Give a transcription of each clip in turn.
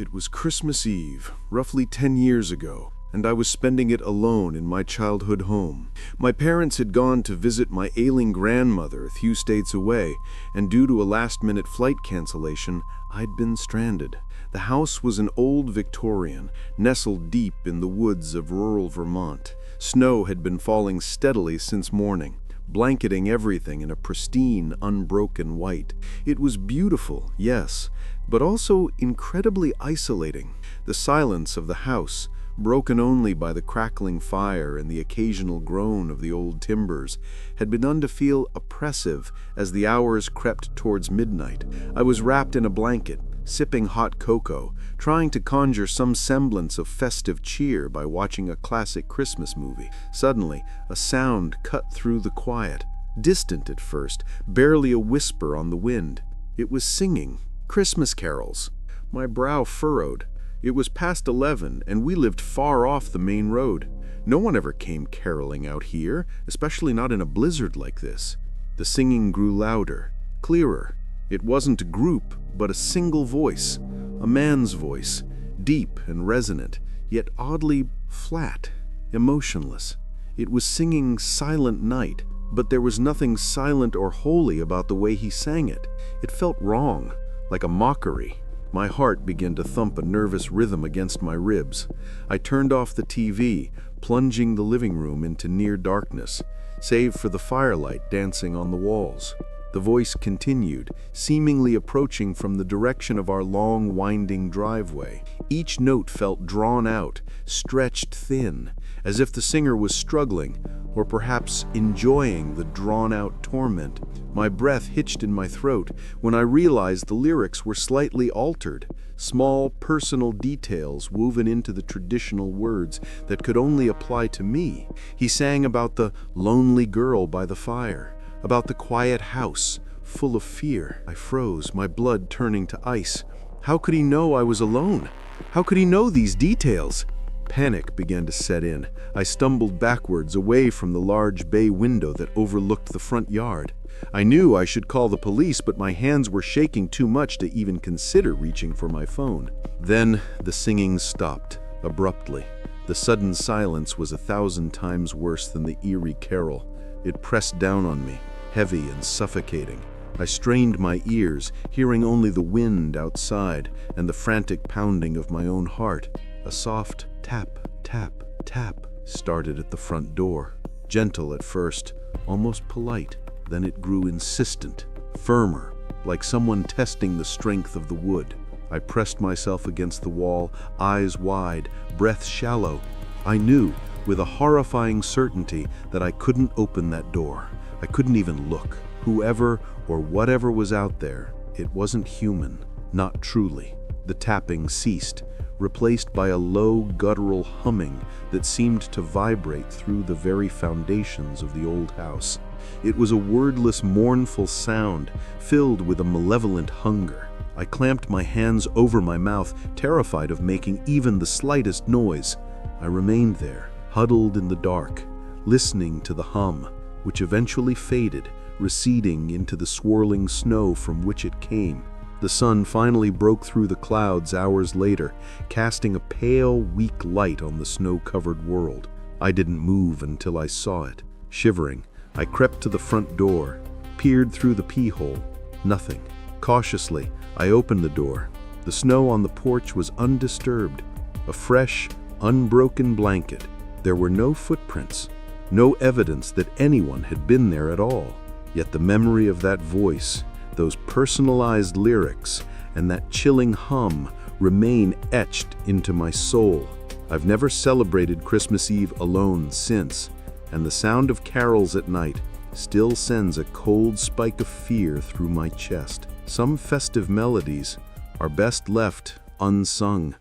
It was Christmas Eve, roughly 10 years ago, and I was spending it alone in my childhood home. My parents had gone to visit my ailing grandmother a few states away, and due to a last-minute flight cancellation, I'd been stranded. The house was an old Victorian, nestled deep in the woods of rural Vermont. Snow had been falling steadily since morning, blanketing everything in a pristine, unbroken white. It was beautiful, yes, but also incredibly isolating. The silence of the house, broken only by the crackling fire and the occasional groan of the old timbers, had begun to feel oppressive as the hours crept towards midnight. I was wrapped in a blanket, sipping hot cocoa, trying to conjure some semblance of festive cheer by watching a classic Christmas movie. Suddenly, a sound cut through the quiet, distant at first, barely a whisper on the wind. It was singing Christmas carols. My brow furrowed. It was past 11, and we lived far off the main road. No one ever came caroling out here, especially not in a blizzard like this. The singing grew louder, clearer. It wasn't a group, but a single voice, a man's voice, deep and resonant, yet oddly flat, emotionless. It was singing Silent Night, but there was nothing silent or holy about the way he sang it. It felt wrong, like a mockery. My heart began to thump a nervous rhythm against my ribs. I turned off the TV, plunging the living room into near darkness, save for the firelight dancing on the walls. The voice continued, seemingly approaching from the direction of our long, winding driveway. Each note felt drawn out, stretched thin, as if the singer was struggling, or perhaps enjoying the drawn-out torment. My breath hitched in my throat when I realized the lyrics were slightly altered, small personal details woven into the traditional words that could only apply to me. He sang about the lonely girl by the fire, about the quiet house, full of fear. I froze, my blood turning to ice. How could he know I was alone? How could he know these details? Panic began to set in. I stumbled backwards away from the large bay window that overlooked the front yard. I knew I should call the police, but my hands were shaking too much to even consider reaching for my phone. Then the singing stopped, abruptly. The sudden silence was 1,000 times worse than the eerie carol. It pressed down on me, heavy and suffocating. I strained my ears, hearing only the wind outside and the frantic pounding of my own heart. A soft tap, tap, tap started at the front door. Gentle at first, almost polite. Then it grew insistent, firmer, like someone testing the strength of the wood. I pressed myself against the wall, eyes wide, breath shallow. I knew, with a horrifying certainty, that I couldn't open that door. I couldn't even look. Whoever or whatever was out there, it wasn't human, not truly. The tapping ceased, replaced by a low, guttural humming that seemed to vibrate through the very foundations of the old house. It was a wordless, mournful sound, filled with a malevolent hunger. I clamped my hands over my mouth, terrified of making even the slightest noise. I remained there, huddled in the dark, listening to the hum, which eventually faded, receding into the swirling snow from which it came. The sun finally broke through the clouds hours later, casting a pale, weak light on the snow-covered world. I didn't move until I saw it. Shivering, I crept to the front door, peered through the peehole. Nothing. Cautiously, I opened the door. The snow on the porch was undisturbed, a fresh, unbroken blanket. There were no footprints, no evidence that anyone had been there at all. Yet the memory of that voice, those personalized lyrics, and that chilling hum remain etched into my soul. I've never celebrated Christmas Eve alone since, and the sound of carols at night still sends a cold spike of fear through my chest. Some festive melodies are best left unsung.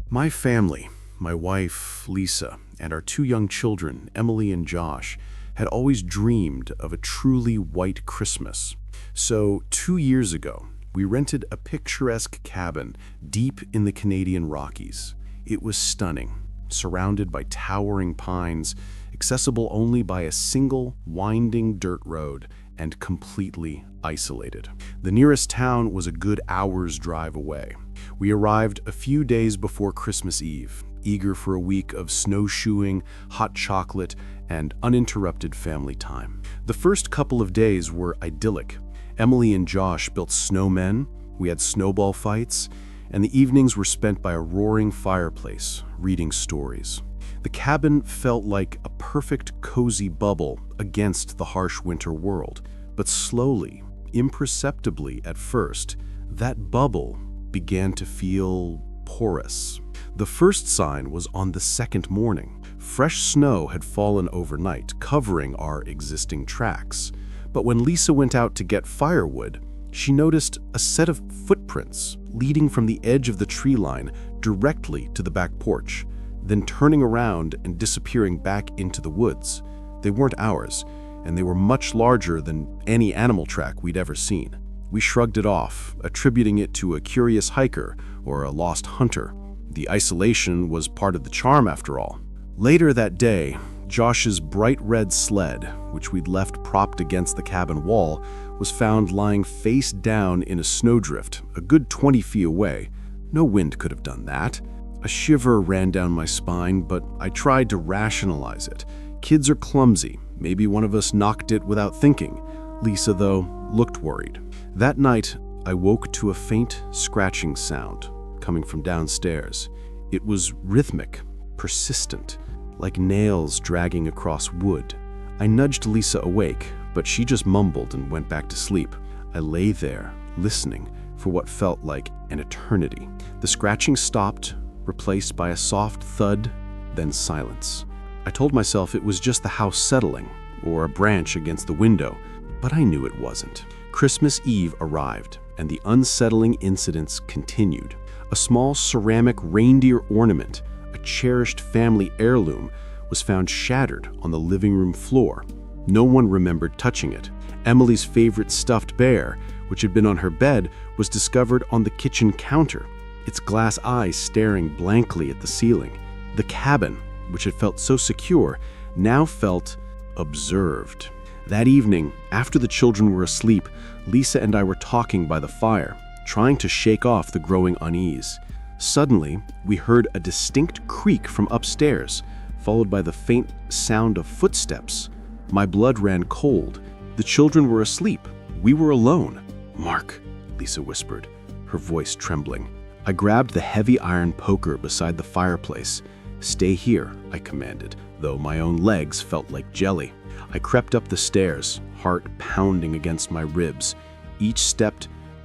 My family, my wife, Lisa, and our 2 young children, Emily and Josh, had always dreamed of a truly white Christmas. So 2 years ago, we rented a picturesque cabin deep in the Canadian Rockies. It was stunning, surrounded by towering pines, accessible only by a single winding dirt road, and completely isolated. The nearest town was a good hour's drive away. We arrived a few days before Christmas Eve, eager for a week of snowshoeing, hot chocolate, and uninterrupted family time. The first couple of days were idyllic. Emily and Josh built snowmen, we had snowball fights, and the evenings were spent by a roaring fireplace, reading stories. The cabin felt like a perfect, cozy bubble against the harsh winter world. But slowly, imperceptibly at first, that bubble began to feel porous. The first sign was on the second morning. Fresh snow had fallen overnight, covering our existing tracks. But when Lisa went out to get firewood, she noticed a set of footprints leading from the edge of the tree line directly to the back porch, then turning around and disappearing back into the woods. They weren't ours, and they were much larger than any animal track we'd ever seen. We shrugged it off, attributing it to a curious hiker or a lost hunter. The isolation was part of the charm after all. Later that day, Josh's bright red sled, which we'd left propped against the cabin wall, was found lying face down in a snowdrift a good 20 feet away. No wind could have done that. A shiver ran down my spine, but I tried to rationalize it. Kids are clumsy. Maybe one of us knocked it without thinking. Lisa, though, looked worried. That night, I woke to a faint scratching sound coming from downstairs. It was rhythmic, persistent, like nails dragging across wood. I nudged Lisa awake, but she just mumbled and went back to sleep. I lay there, listening for what felt like an eternity. The scratching stopped, replaced by a soft thud, then silence. I told myself it was just the house settling, or a branch against the window, but I knew it wasn't. Christmas Eve arrived, and the unsettling incidents continued. A small ceramic reindeer ornament, a cherished family heirloom, was found shattered on the living room floor. No one remembered touching it. Emily's favorite stuffed bear, which had been on her bed, was discovered on the kitchen counter, its glass eyes staring blankly at the ceiling. The cabin, which had felt so secure, now felt observed. That evening, after the children were asleep, Lisa and I were talking by the fire, trying to shake off the growing unease. Suddenly, we heard a distinct creak from upstairs, followed by the faint sound of footsteps. My blood ran cold. The children were asleep. We were alone. "Mark," Lisa whispered, her voice trembling. I grabbed the heavy iron poker beside the fireplace. "Stay here," I commanded, though my own legs felt like jelly. I crept up the stairs, heart pounding against my ribs. Each step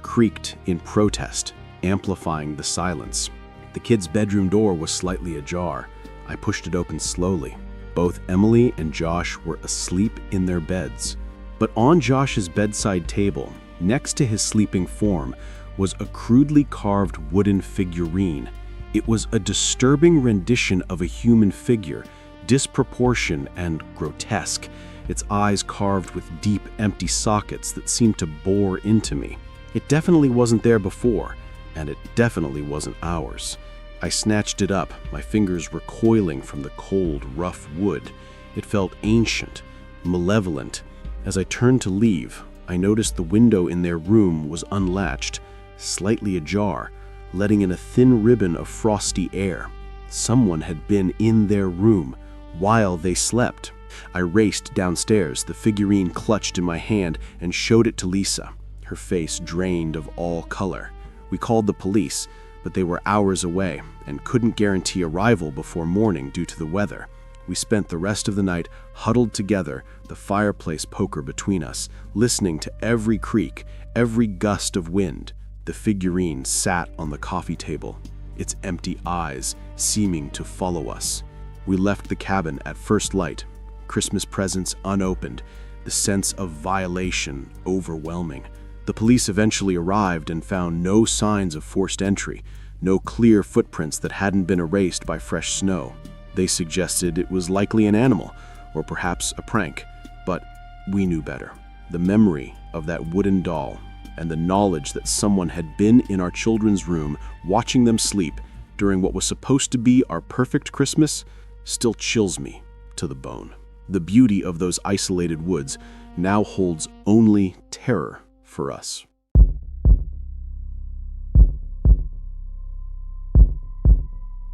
creaked in protest, amplifying the silence. The kids' bedroom door was slightly ajar. I pushed it open slowly. Both Emily and Josh were asleep in their beds. But on Josh's bedside table, next to his sleeping form, was a crudely carved wooden figurine. It was a disturbing rendition of a human figure, disproportionate and grotesque, its eyes carved with deep, empty sockets that seemed to bore into me. It definitely wasn't there before, and it definitely wasn't ours. I snatched it up, my fingers recoiling from the cold, rough wood. It felt ancient, malevolent. As I turned to leave, I noticed the window in their room was unlatched, slightly ajar, letting in a thin ribbon of frosty air. Someone had been in their room while they slept. I raced downstairs, the figurine clutched in my hand, and showed it to Lisa, her face drained of all color. We called the police, but they were hours away and couldn't guarantee arrival before morning due to the weather. We spent the rest of the night huddled together, the fireplace poker between us, listening to every creak, every gust of wind. The figurine sat on the coffee table, its empty eyes seeming to follow us. We left the cabin at first light, Christmas presents unopened, the sense of violation overwhelming. The police eventually arrived and found no signs of forced entry, no clear footprints that hadn't been erased by fresh snow. They suggested it was likely an animal, or perhaps a prank, but we knew better. The memory of that wooden doll and the knowledge that someone had been in our children's room watching them sleep during what was supposed to be our perfect Christmas still chills me to the bone. The beauty of those isolated woods now holds only terror for us.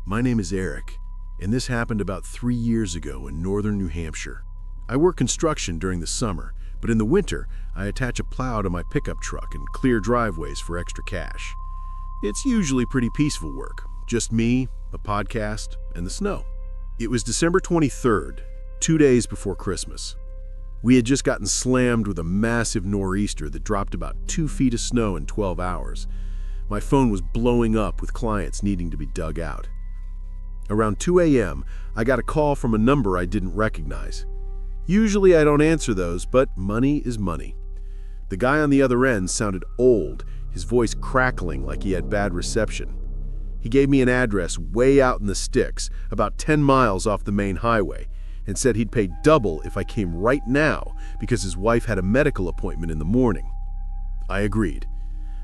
My name is Eric, and this happened about 3 years ago in northern New Hampshire. I work construction during the summer, but in the winter, I attach a plow to my pickup truck and clear driveways for extra cash. It's usually pretty peaceful work, just me, a podcast, and the snow. It was December 23rd, 2 days before Christmas. We had just gotten slammed with a massive nor'easter that dropped about 2 feet of snow in 12 hours. My phone was blowing up with clients needing to be dug out. Around 2 a.m., I got a call from a number I didn't recognize. Usually I don't answer those, but money is money. The guy on the other end sounded old, his voice crackling like he had bad reception. He gave me an address way out in the sticks, about 10 miles off the main highway, and said he'd pay double if I came right now because his wife had a medical appointment in the morning. I agreed.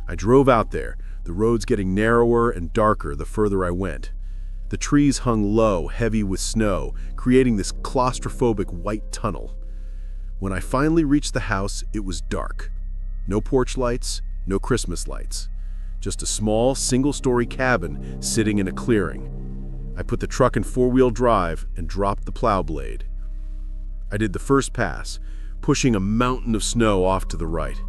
I drove out there, the roads getting narrower and darker the further I went. The trees hung low, heavy with snow, creating this claustrophobic white tunnel. When I finally reached the house, it was dark. No porch lights, no Christmas lights. Just a small, single-story cabin sitting in a clearing. I put the truck in four-wheel drive and dropped the plow blade. I did the first pass, pushing a mountain of snow off to the right.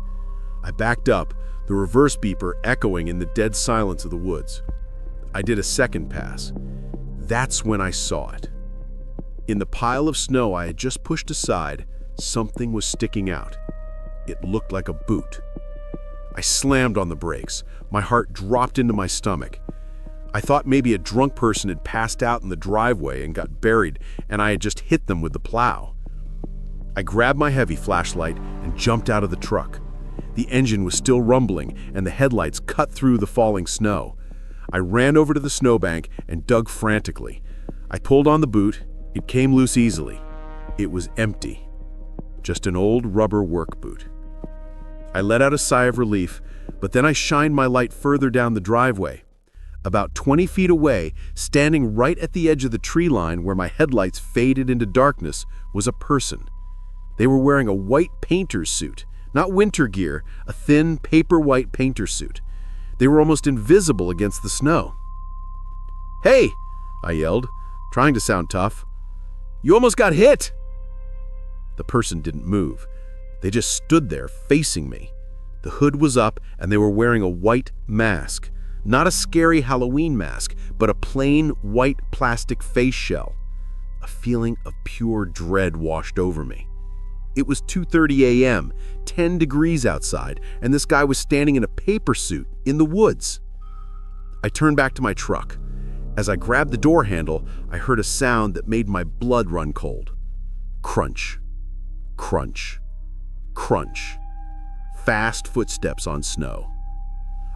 I backed up, the reverse beeper echoing in the dead silence of the woods. I did a second pass. That's when I saw it. In the pile of snow I had just pushed aside, something was sticking out. It looked like a boot. I slammed on the brakes. My heart dropped into my stomach. I thought maybe a drunk person had passed out in the driveway and got buried, and I had just hit them with the plow. I grabbed my heavy flashlight and jumped out of the truck. The engine was still rumbling, and the headlights cut through the falling snow. I ran over to the snowbank and dug frantically. I pulled on the boot. It came loose easily. It was empty. Just an old rubber work boot. I let out a sigh of relief, but then I shined my light further down the driveway. About 20 feet away, standing right at the edge of the tree line where my headlights faded into darkness, was a person. They were wearing a white painter's suit, not winter gear, a thin, paper-white painter suit. They were almost invisible against the snow. "Hey!" I yelled, trying to sound tough. "You almost got hit!" The person didn't move. They just stood there facing me. The hood was up and they were wearing a white mask. Not a scary Halloween mask, but a plain white plastic face shell. A feeling of pure dread washed over me. It was 2:30 a.m., 10 degrees outside, and this guy was standing in a paper suit in the woods. I turned back to my truck. As I grabbed the door handle, I heard a sound that made my blood run cold. Crunch, crunch, crunch. Fast footsteps on snow.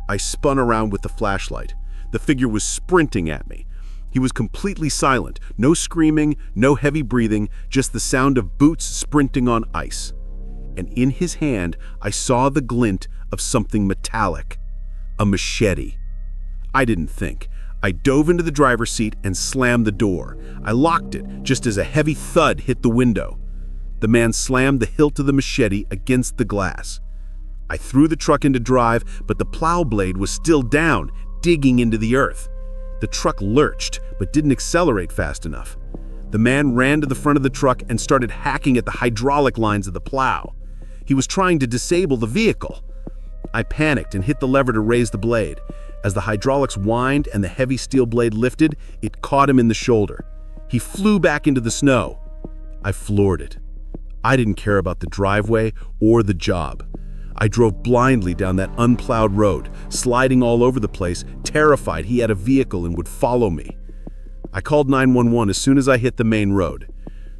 I spun around with the flashlight. The figure was sprinting at me. He was completely silent, no screaming, no heavy breathing, just the sound of boots sprinting on ice. And in his hand, I saw the glint of something metallic, a machete. I didn't think. I dove into the driver's seat and slammed the door. I locked it just as a heavy thud hit the window. The man slammed the hilt of the machete against the glass. I threw the truck into drive, but the plow blade was still down, digging into the earth. The truck lurched, but didn't accelerate fast enough. The man ran to the front of the truck and started hacking at the hydraulic lines of the plow. He was trying to disable the vehicle. I panicked and hit the lever to raise the blade. As the hydraulics whined and the heavy steel blade lifted, it caught him in the shoulder. He flew back into the snow. I floored it. I didn't care about the driveway or the job. I drove blindly down that unplowed road, sliding all over the place, terrified he had a vehicle and would follow me. I called 911 as soon as I hit the main road.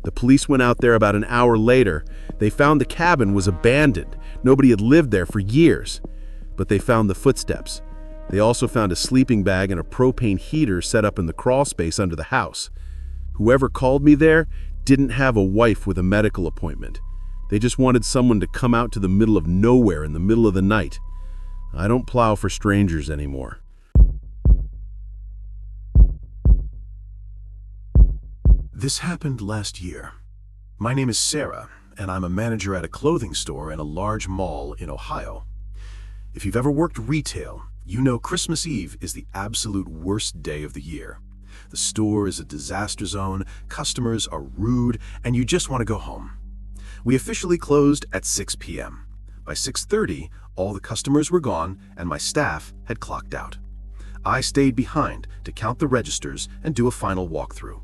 The police went out there about an hour later. They found the cabin was abandoned. Nobody had lived there for years. But they found the footsteps. They also found a sleeping bag and a propane heater set up in the crawl space under the house. Whoever called me there didn't have a wife with a medical appointment. They just wanted someone to come out to the middle of nowhere in the middle of the night. I don't plow for strangers anymore. This happened last year. My name is Sarah, and I'm a manager at a clothing store in a large mall in Ohio. If you've ever worked retail, you know Christmas Eve is the absolute worst day of the year. The store is a disaster zone, customers are rude, and you just want to go home. We officially closed at 6 p.m. By 6:30, all the customers were gone and my staff had clocked out. I stayed behind to count the registers and do a final walkthrough.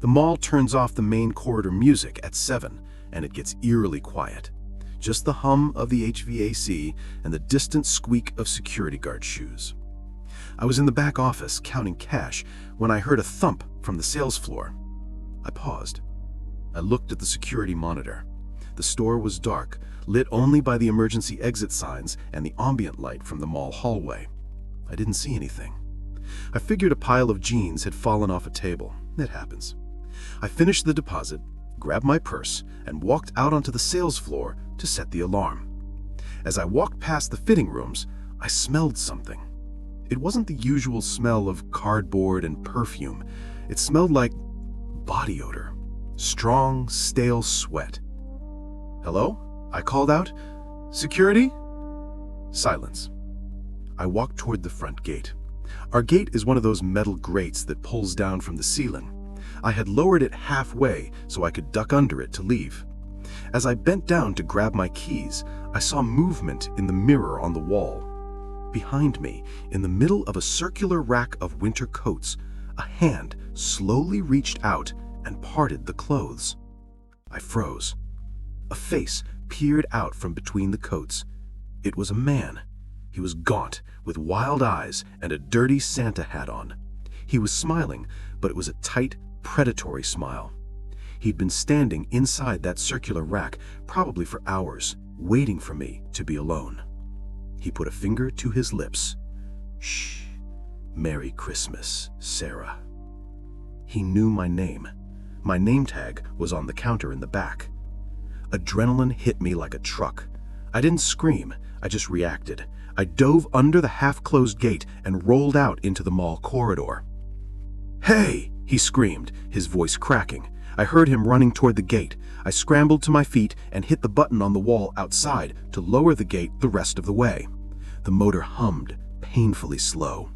The mall turns off the main corridor music at 7, and it gets eerily quiet. Just the hum of the HVAC and the distant squeak of security guard shoes. I was in the back office counting cash when I heard a thump from the sales floor. I paused. I looked at the security monitor. The store was dark, lit only by the emergency exit signs and the ambient light from the mall hallway. I didn't see anything. I figured a pile of jeans had fallen off a table. It happens. I finished the deposit, grabbed my purse, and walked out onto the sales floor to set the alarm. As I walked past the fitting rooms, I smelled something. It wasn't the usual smell of cardboard and perfume. It smelled like body odor, strong, stale sweat. "Hello?" I called out. "Security?" Silence. I walked toward the front gate. Our gate is one of those metal grates that pulls down from the ceiling. I had lowered it halfway so I could duck under it to leave. As I bent down to grab my keys, I saw movement in the mirror on the wall. Behind me, in the middle of a circular rack of winter coats, a hand slowly reached out and parted the clothes. I froze. A face peered out from between the coats. It was a man. He was gaunt, with wild eyes and a dirty Santa hat on. He was smiling, but it was a tight, predatory smile. He'd been standing inside that circular rack, probably for hours, waiting for me to be alone. He put a finger to his lips. "Shh. Merry Christmas, Sarah." He knew my name. My name tag was on the counter in the back. Adrenaline hit me like a truck. I didn't scream, I just reacted. I dove under the half-closed gate and rolled out into the mall corridor. "Hey!" he screamed, his voice cracking. I heard him running toward the gate. I scrambled to my feet and hit the button on the wall outside to lower the gate the rest of the way. The motor hummed, painfully slow.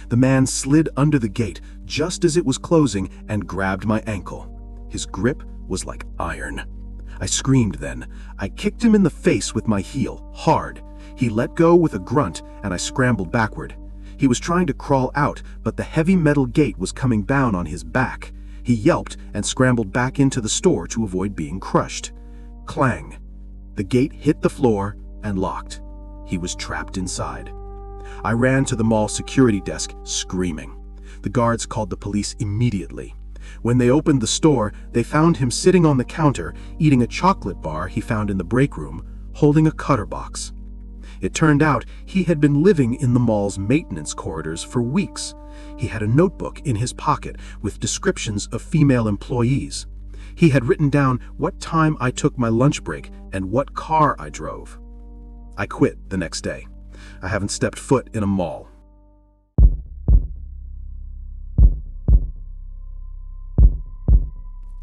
The man slid under the gate just as it was closing and grabbed my ankle. His grip was like iron. I screamed then. I kicked him in the face with my heel, hard. He let go with a grunt, and I scrambled backward. He was trying to crawl out, but the heavy metal gate was coming down on his back. He yelped and scrambled back into the store to avoid being crushed. Clang. The gate hit the floor and locked. He was trapped inside. I ran to the mall security desk, screaming. The guards called the police immediately. When they opened the store, they found him sitting on the counter, eating a chocolate bar he found in the break room, holding a cutter box. It turned out he had been living in the mall's maintenance corridors for weeks. He had a notebook in his pocket with descriptions of female employees. He had written down what time I took my lunch break and what car I drove. I quit the next day. I haven't stepped foot in a mall.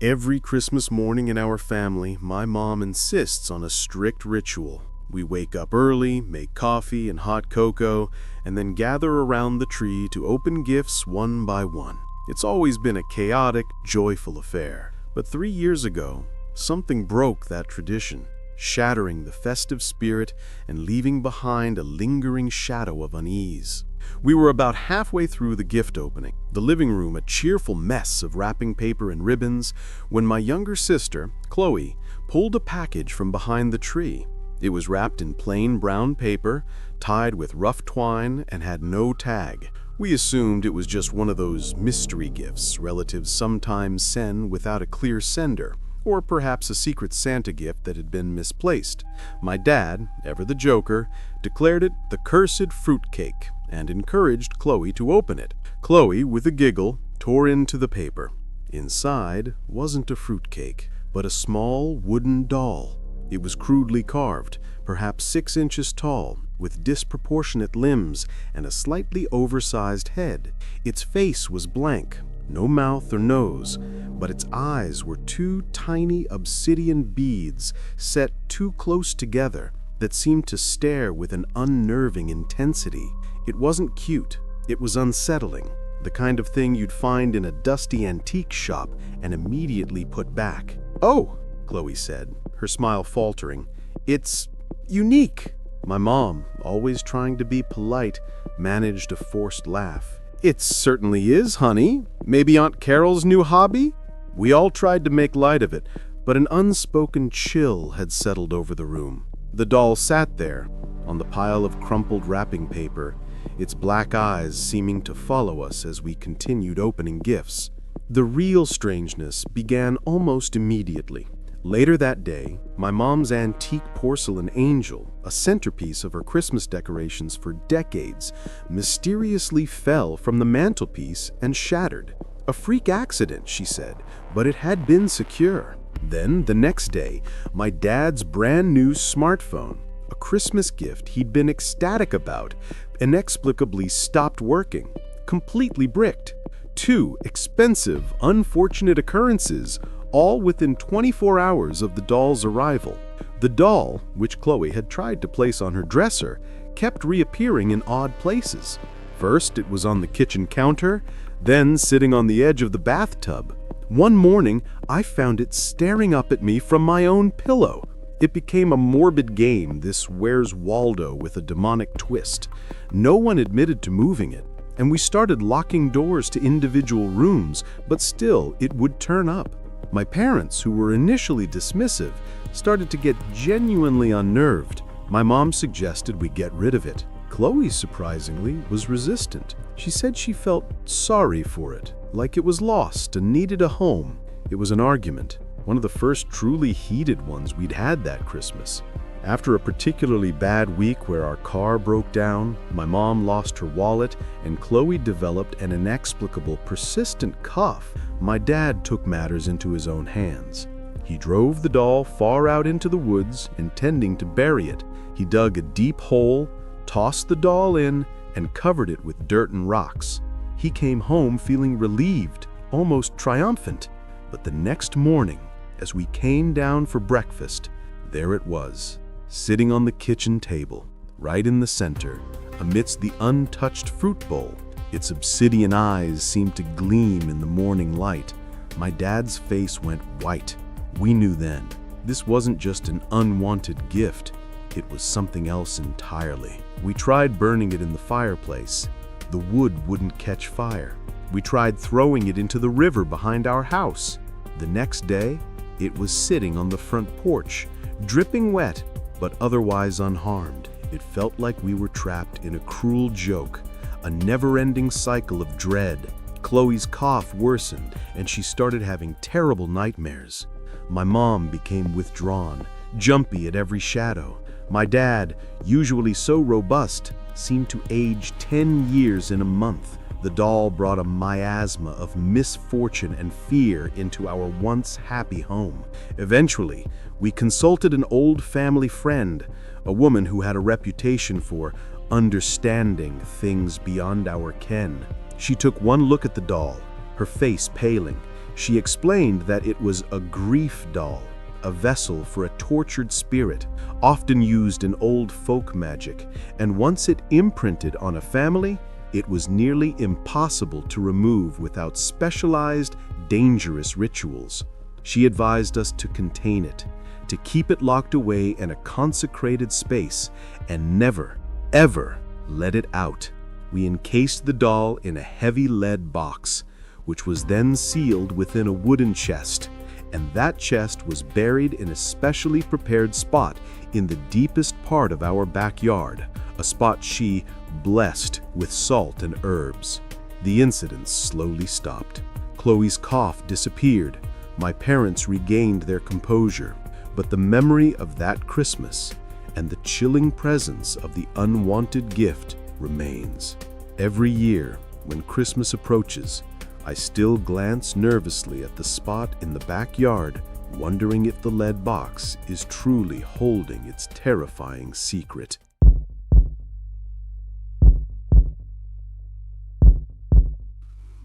Every Christmas morning in our family, my mom insists on a strict ritual. We wake up early, make coffee and hot cocoa, and then gather around the tree to open gifts one by one. It's always been a chaotic, joyful affair. But 3 years ago, something broke that tradition, shattering the festive spirit and leaving behind a lingering shadow of unease. We were about halfway through the gift opening, the living room a cheerful mess of wrapping paper and ribbons, when my younger sister, Chloe, pulled a package from behind the tree. It was wrapped in plain brown paper, tied with rough twine, and had no tag. We assumed it was just one of those mystery gifts relatives sometimes send without a clear sender, or perhaps a secret Santa gift that had been misplaced. My dad, ever the joker, declared it the cursed fruitcake and encouraged Chloe to open it. Chloe, with a giggle, tore into the paper. Inside wasn't a fruitcake, but a small wooden doll. It was crudely carved, perhaps 6 inches tall, with disproportionate limbs and a slightly oversized head. Its face was blank, no mouth or nose, but its eyes were two tiny obsidian beads set too close together that seemed to stare with an unnerving intensity. It wasn't cute, it was unsettling, the kind of thing you'd find in a dusty antique shop and immediately put back. "Oh," Chloe said, her smile faltering, "it's unique." My mom, always trying to be polite, managed a forced laugh. "It certainly is, honey. Maybe Aunt Carol's new hobby?" We all tried to make light of it, but an unspoken chill had settled over the room. The doll sat there, on the pile of crumpled wrapping paper, its black eyes seeming to follow us as we continued opening gifts. The real strangeness began almost immediately. Later that day, my mom's antique porcelain angel, a centerpiece of her Christmas decorations for decades, mysteriously fell from the mantelpiece and shattered. A freak accident, she said, but it had been secure. Then, the next day, my dad's brand new smartphone, a Christmas gift he'd been ecstatic about, inexplicably stopped working, completely bricked. Two expensive, unfortunate occurrences, all within 24 hours of the doll's arrival. The doll, which Chloe had tried to place on her dresser, kept reappearing in odd places. First, it was on the kitchen counter, then sitting on the edge of the bathtub. One morning, I found it staring up at me from my own pillow. It became a morbid game, this Where's Waldo with a demonic twist. No one admitted to moving it, and we started locking doors to individual rooms, but still, it would turn up. My parents, who were initially dismissive, started to get genuinely unnerved. My mom suggested we get rid of it. Chloe, surprisingly, was resistant. She said she felt sorry for it, like it was lost and needed a home. It was an argument, one of the first truly heated ones we'd had that Christmas. After a particularly bad week where our car broke down, my mom lost her wallet, and Chloe developed an inexplicable, persistent cough, my dad took matters into his own hands. He drove the doll far out into the woods, intending to bury it. He dug a deep hole, tossed the doll in, and covered it with dirt and rocks. He came home feeling relieved, almost triumphant. But the next morning, as we came down for breakfast, there it was, sitting on the kitchen table, right in the center, amidst the untouched fruit bowl. Its obsidian eyes seemed to gleam in the morning light. My dad's face went white. We knew then, this wasn't just an unwanted gift. It was something else entirely. We tried burning it in the fireplace. The wood wouldn't catch fire. We tried throwing it into the river behind our house. The next day, it was sitting on the front porch, dripping wet, but otherwise unharmed. It felt like we were trapped in a cruel joke, a never-ending cycle of dread. Chloe's cough worsened, and she started having terrible nightmares. My mom became withdrawn, jumpy at every shadow. My dad, usually so robust, seemed to age 10 years in a month. The doll brought a miasma of misfortune and fear into our once happy home. Eventually, we consulted an old family friend, a woman who had a reputation for understanding things beyond our ken. She took one look at the doll, her face paling. She explained that it was a grief doll, a vessel for a tortured spirit, often used in old folk magic, and once it imprinted on a family, it was nearly impossible to remove without specialized, dangerous rituals. She advised us to contain it, to keep it locked away in a consecrated space, and never, ever let it out. We encased the doll in a heavy lead box, which was then sealed within a wooden chest, and that chest was buried in a specially prepared spot in the deepest part of our backyard, a spot she blessed with salt and herbs. The incidents slowly stopped. Chloe's cough disappeared. My parents regained their composure, but the memory of that Christmas and the chilling presence of the unwanted gift remains. Every year, when Christmas approaches, I still glance nervously at the spot in the backyard, wondering if the lead box is truly holding its terrifying secret.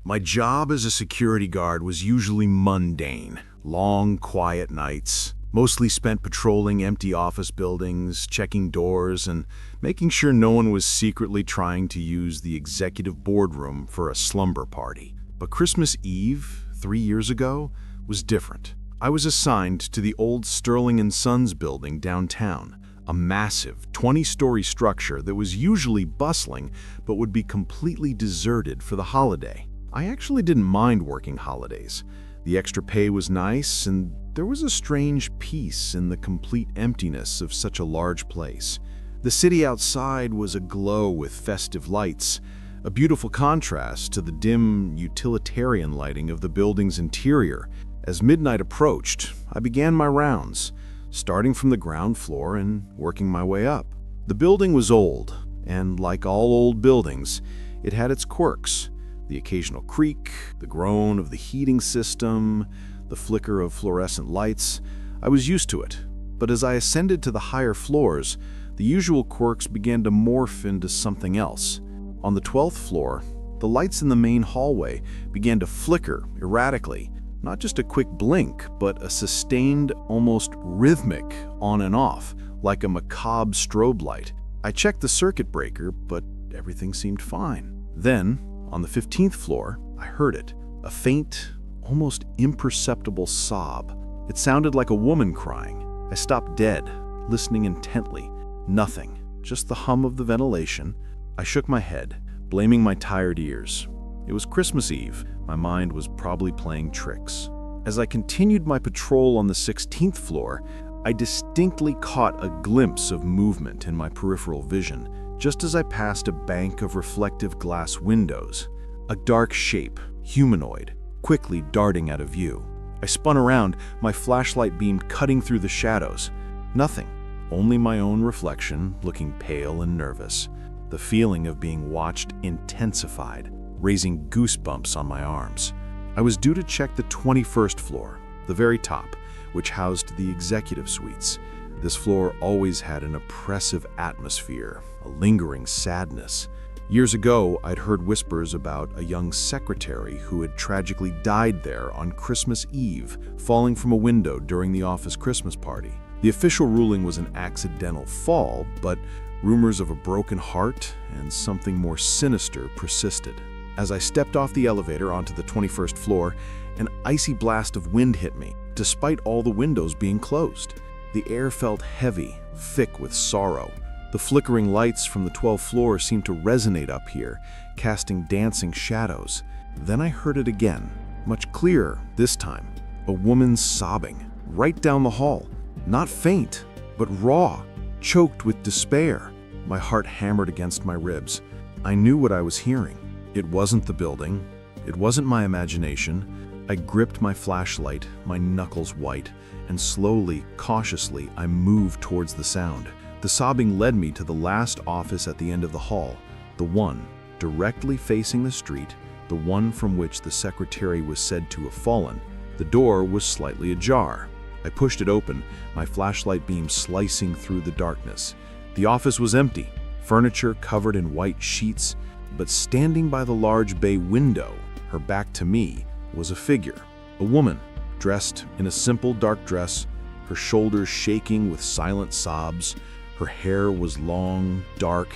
My job as a security guard was usually mundane. Long, quiet nights, mostly spent patrolling empty office buildings, checking doors, and making sure no one was secretly trying to use the executive boardroom for a slumber party. But Christmas Eve, 3 years ago, was different. I was assigned to the old Sterling & Sons building downtown, a massive 20-story structure that was usually bustling but would be completely deserted for the holiday. I actually didn't mind working holidays. The extra pay was nice, and there was a strange peace in the complete emptiness of such a large place. The city outside was aglow with festive lights, a beautiful contrast to the dim, utilitarian lighting of the building's interior. As midnight approached, I began my rounds, starting from the ground floor and working my way up. The building was old, and like all old buildings, it had its quirks. The occasional creak, the groan of the heating system, the flicker of fluorescent lights. I was used to it, but as I ascended to the higher floors, the usual quirks began to morph into something else. On the 12th floor, the lights in the main hallway began to flicker erratically, not just a quick blink, but a sustained, almost rhythmic on and off, like a macabre strobe light. I checked the circuit breaker, but everything seemed fine. Then, on the 15th floor, I heard it, a faint, almost imperceptible sob. It sounded like a woman crying. I stopped dead, listening intently. Nothing, just the hum of the ventilation. I shook my head, blaming my tired ears. It was Christmas Eve. My mind was probably playing tricks. As I continued my patrol on the 16th floor, I distinctly caught a glimpse of movement in my peripheral vision, just as I passed a bank of reflective glass windows. A dark shape, humanoid, quickly darting out of view. I spun around, my flashlight beam cutting through the shadows. Nothing, only my own reflection, looking pale and nervous. The feeling of being watched intensified, raising goosebumps on my arms. I was due to check the 21st floor, the very top, which housed the executive suites. This floor always had an oppressive atmosphere, a lingering sadness. Years ago, I'd heard whispers about a young secretary who had tragically died there on Christmas Eve, falling from a window during the office Christmas party. The official ruling was an accidental fall, but rumors of a broken heart and something more sinister persisted. As I stepped off the elevator onto the 21st floor, an icy blast of wind hit me, despite all the windows being closed. The air felt heavy, thick with sorrow. The flickering lights from the 12th floor seemed to resonate up here, casting dancing shadows. Then I heard it again, much clearer this time. A woman sobbing, right down the hall. Not faint, but raw, choked with despair. My heart hammered against my ribs. I knew what I was hearing. It wasn't the building. It wasn't my imagination. I gripped my flashlight, my knuckles white, and slowly, cautiously, I moved towards the sound. The sobbing led me to the last office at the end of the hall, the one directly facing the street, the one from which the secretary was said to have fallen. The door was slightly ajar. I pushed it open, my flashlight beam slicing through the darkness. The office was empty, furniture covered in white sheets, but standing by the large bay window, her back to me, was a figure, a woman, dressed in a simple dark dress, her shoulders shaking with silent sobs. Her hair was long, dark,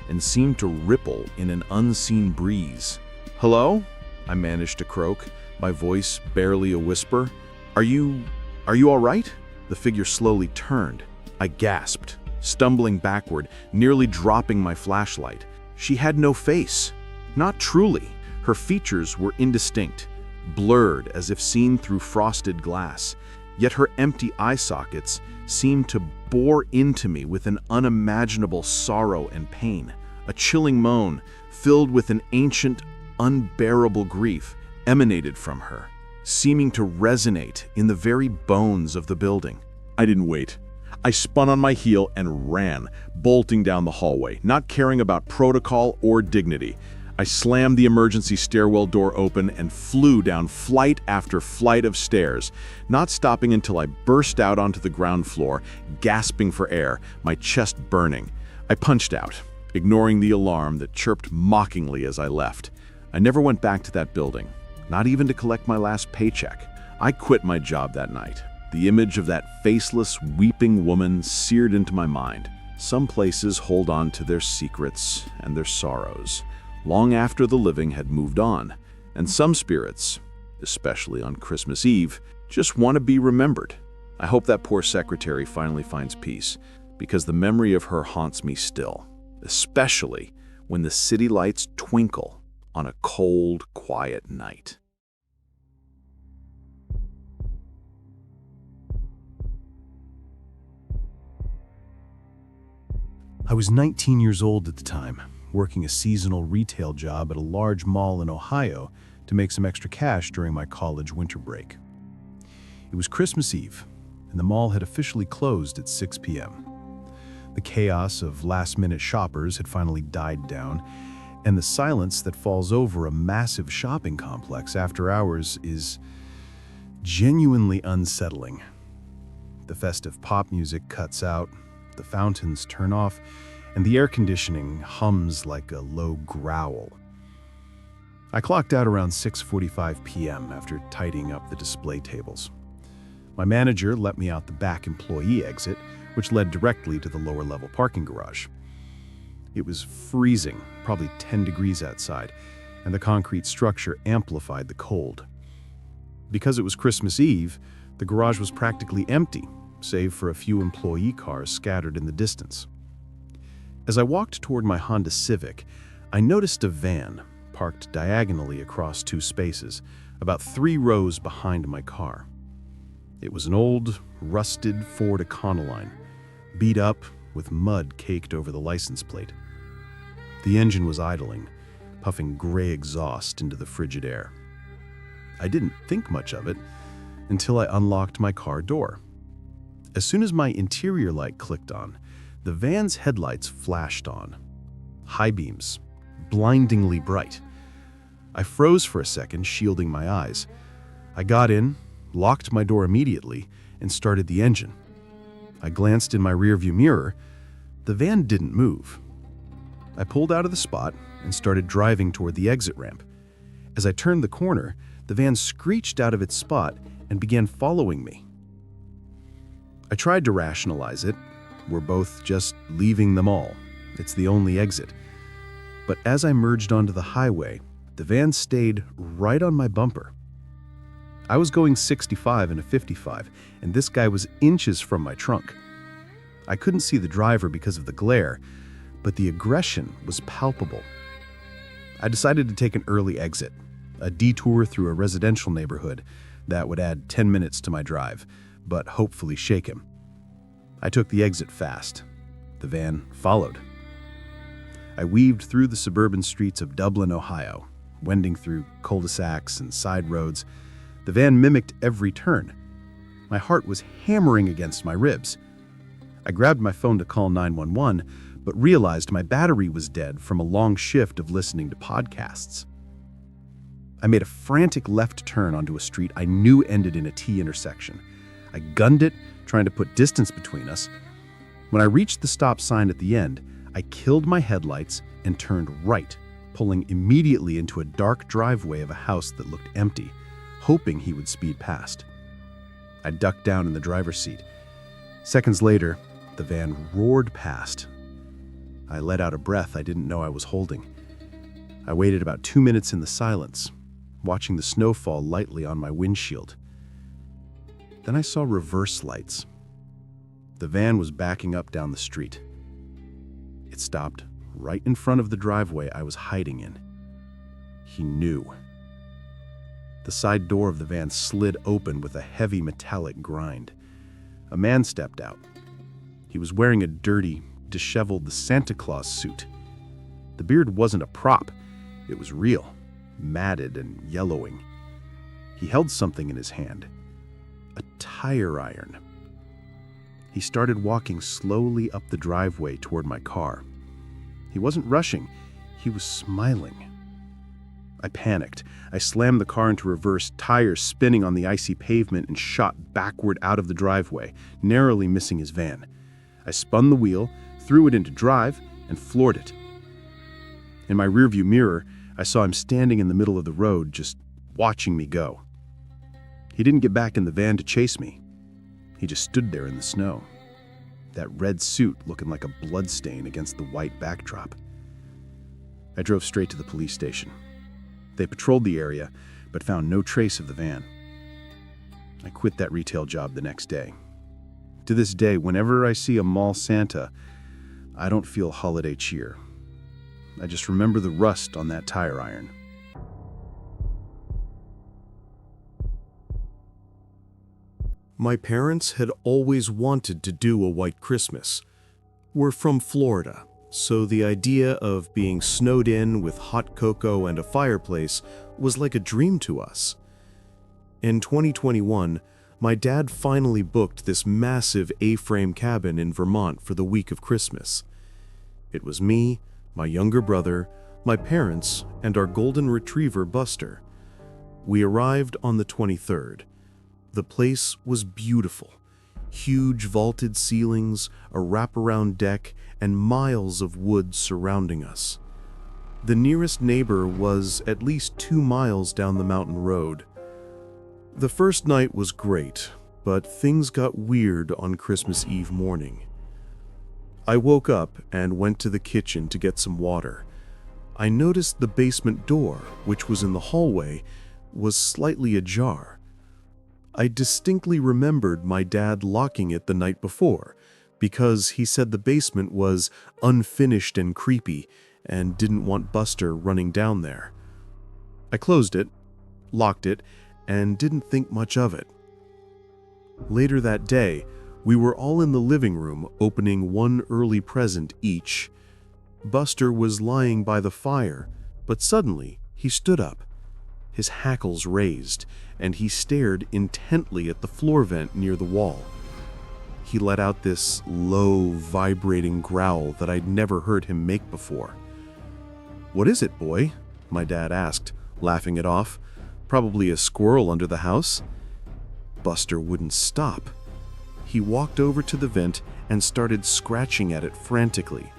and seemed to ripple in an unseen breeze. "Hello?" I managed to croak, my voice barely a whisper. Are you all right?" The figure slowly turned. I gasped, stumbling backward, nearly dropping my flashlight. She had no face. Not truly. Her features were indistinct, blurred as if seen through frosted glass. Yet her empty eye sockets seemed to bore into me with an unimaginable sorrow and pain. A chilling moan, filled with an ancient, unbearable grief, emanated from her, seeming to resonate in the very bones of the building. I didn't wait. I spun on my heel and ran, bolting down the hallway, not caring about protocol or dignity. I slammed the emergency stairwell door open and flew down flight after flight of stairs, not stopping until I burst out onto the ground floor, gasping for air, my chest burning. I punched out, ignoring the alarm that chirped mockingly as I left. I never went back to that building, not even to collect my last paycheck. I quit my job that night. The image of that faceless, weeping woman seared into my mind. Some places hold on to their secrets and their sorrows, long after the living had moved on. And some spirits, especially on Christmas Eve, just want to be remembered. I hope that poor secretary finally finds peace, because the memory of her haunts me still, especially when the city lights twinkle on a cold, quiet night. I was 19 years old at the time, working a seasonal retail job at a large mall in Ohio to make some extra cash during my college winter break. It was Christmas Eve, and the mall had officially closed at 6 p.m. The chaos of last-minute shoppers had finally died down, and the silence that falls over a massive shopping complex after hours is genuinely unsettling. The festive pop music cuts out, the fountains turn off, and the air conditioning hums like a low growl. I clocked out around 6:45 p.m. after tidying up the display tables. My manager let me out the back employee exit, which led directly to the lower-level parking garage. It was freezing, probably 10 degrees outside, and the concrete structure amplified the cold. Because it was Christmas Eve, the garage was practically empty, save for a few employee cars scattered in the distance. As I walked toward my Honda Civic, I noticed a van parked diagonally across two spaces, about 3 rows behind my car. It was an old, rusted Ford Econoline, beat up with mud caked over the license plate. The engine was idling, puffing gray exhaust into the frigid air. I didn't think much of it until I unlocked my car door. As soon as my interior light clicked on, the van's headlights flashed on. High beams, blindingly bright. I froze for a second, shielding my eyes. I got in, locked my door immediately, and started the engine. I glanced in my rearview mirror. The van didn't move. I pulled out of the spot and started driving toward the exit ramp. As I turned the corner, the van screeched out of its spot and began following me. I tried to rationalize it. We're both just leaving the mall. It's the only exit. But as I merged onto the highway, the van stayed right on my bumper. I was going 65 in a 55, and this guy was inches from my trunk. I couldn't see the driver because of the glare, but the aggression was palpable. I decided to take an early exit, a detour through a residential neighborhood that would add 10 minutes to my drive, but hopefully shake him. I took the exit fast. The van followed. I weaved through the suburban streets of Dublin, Ohio, wending through cul-de-sacs and side roads. The van mimicked every turn. My heart was hammering against my ribs. I grabbed my phone to call 911, but realized my battery was dead from a long shift of listening to podcasts. I made a frantic left turn onto a street I knew ended in a T intersection. I gunned it, trying to put distance between us. When I reached the stop sign at the end, I killed my headlights and turned right, pulling immediately into a dark driveway of a house that looked empty, hoping he would speed past. I ducked down in the driver's seat. Seconds later, the van roared past. I let out a breath I didn't know I was holding. I waited about 2 minutes in the silence, watching the snow fall lightly on my windshield. Then I saw reverse lights. The van was backing up down the street. It stopped right in front of the driveway I was hiding in. He knew. The side door of the van slid open with a heavy metallic grind. A man stepped out. He was wearing a dirty, disheveled Santa Claus suit. The beard wasn't a prop. It was real, matted and yellowing. He held something in his hand. A tire iron. He started walking slowly up the driveway toward my car. He wasn't rushing. He was smiling. I panicked. I slammed the car into reverse, tires spinning on the icy pavement, and shot backward out of the driveway, narrowly missing his van. I spun the wheel, threw it into drive, and floored it. In my rearview mirror, I saw him standing in the middle of the road, just watching me go. He didn't get back in the van to chase me. He just stood there in the snow, that red suit looking like a bloodstain against the white backdrop. I drove straight to the police station. They patrolled the area, but found no trace of the van. I quit that retail job the next day. To this day, whenever I see a mall Santa, I don't feel holiday cheer. I just remember the rust on that tire iron. My parents had always wanted to do a white Christmas. We're from Florida, so the idea of being snowed in with hot cocoa and a fireplace was like a dream to us. In 2021, my dad finally booked this massive A-frame cabin in Vermont for the week of Christmas. It was me, my younger brother, my parents, and our golden retriever Buster. We arrived on the 23rd. The place was beautiful. Huge vaulted ceilings, a wraparound deck, and miles of woods surrounding us. The nearest neighbor was at least 2 miles down the mountain road. The first night was great, but things got weird on Christmas Eve morning. I woke up and went to the kitchen to get some water. I noticed the basement door, which was in the hallway, was slightly ajar. I distinctly remembered my dad locking it the night before, because he said the basement was unfinished and creepy and didn't want Buster running down there. I closed it, locked it, and didn't think much of it. Later that day, we were all in the living room opening one early present each. Buster was lying by the fire, but suddenly he stood up. His hackles raised, and he stared intently at the floor vent near the wall. He let out this low, vibrating growl that I'd never heard him make before. "What is it, boy?" my dad asked, laughing it off. "Probably a squirrel under the house?" Buster wouldn't stop. He walked over to the vent and started scratching at it frantically.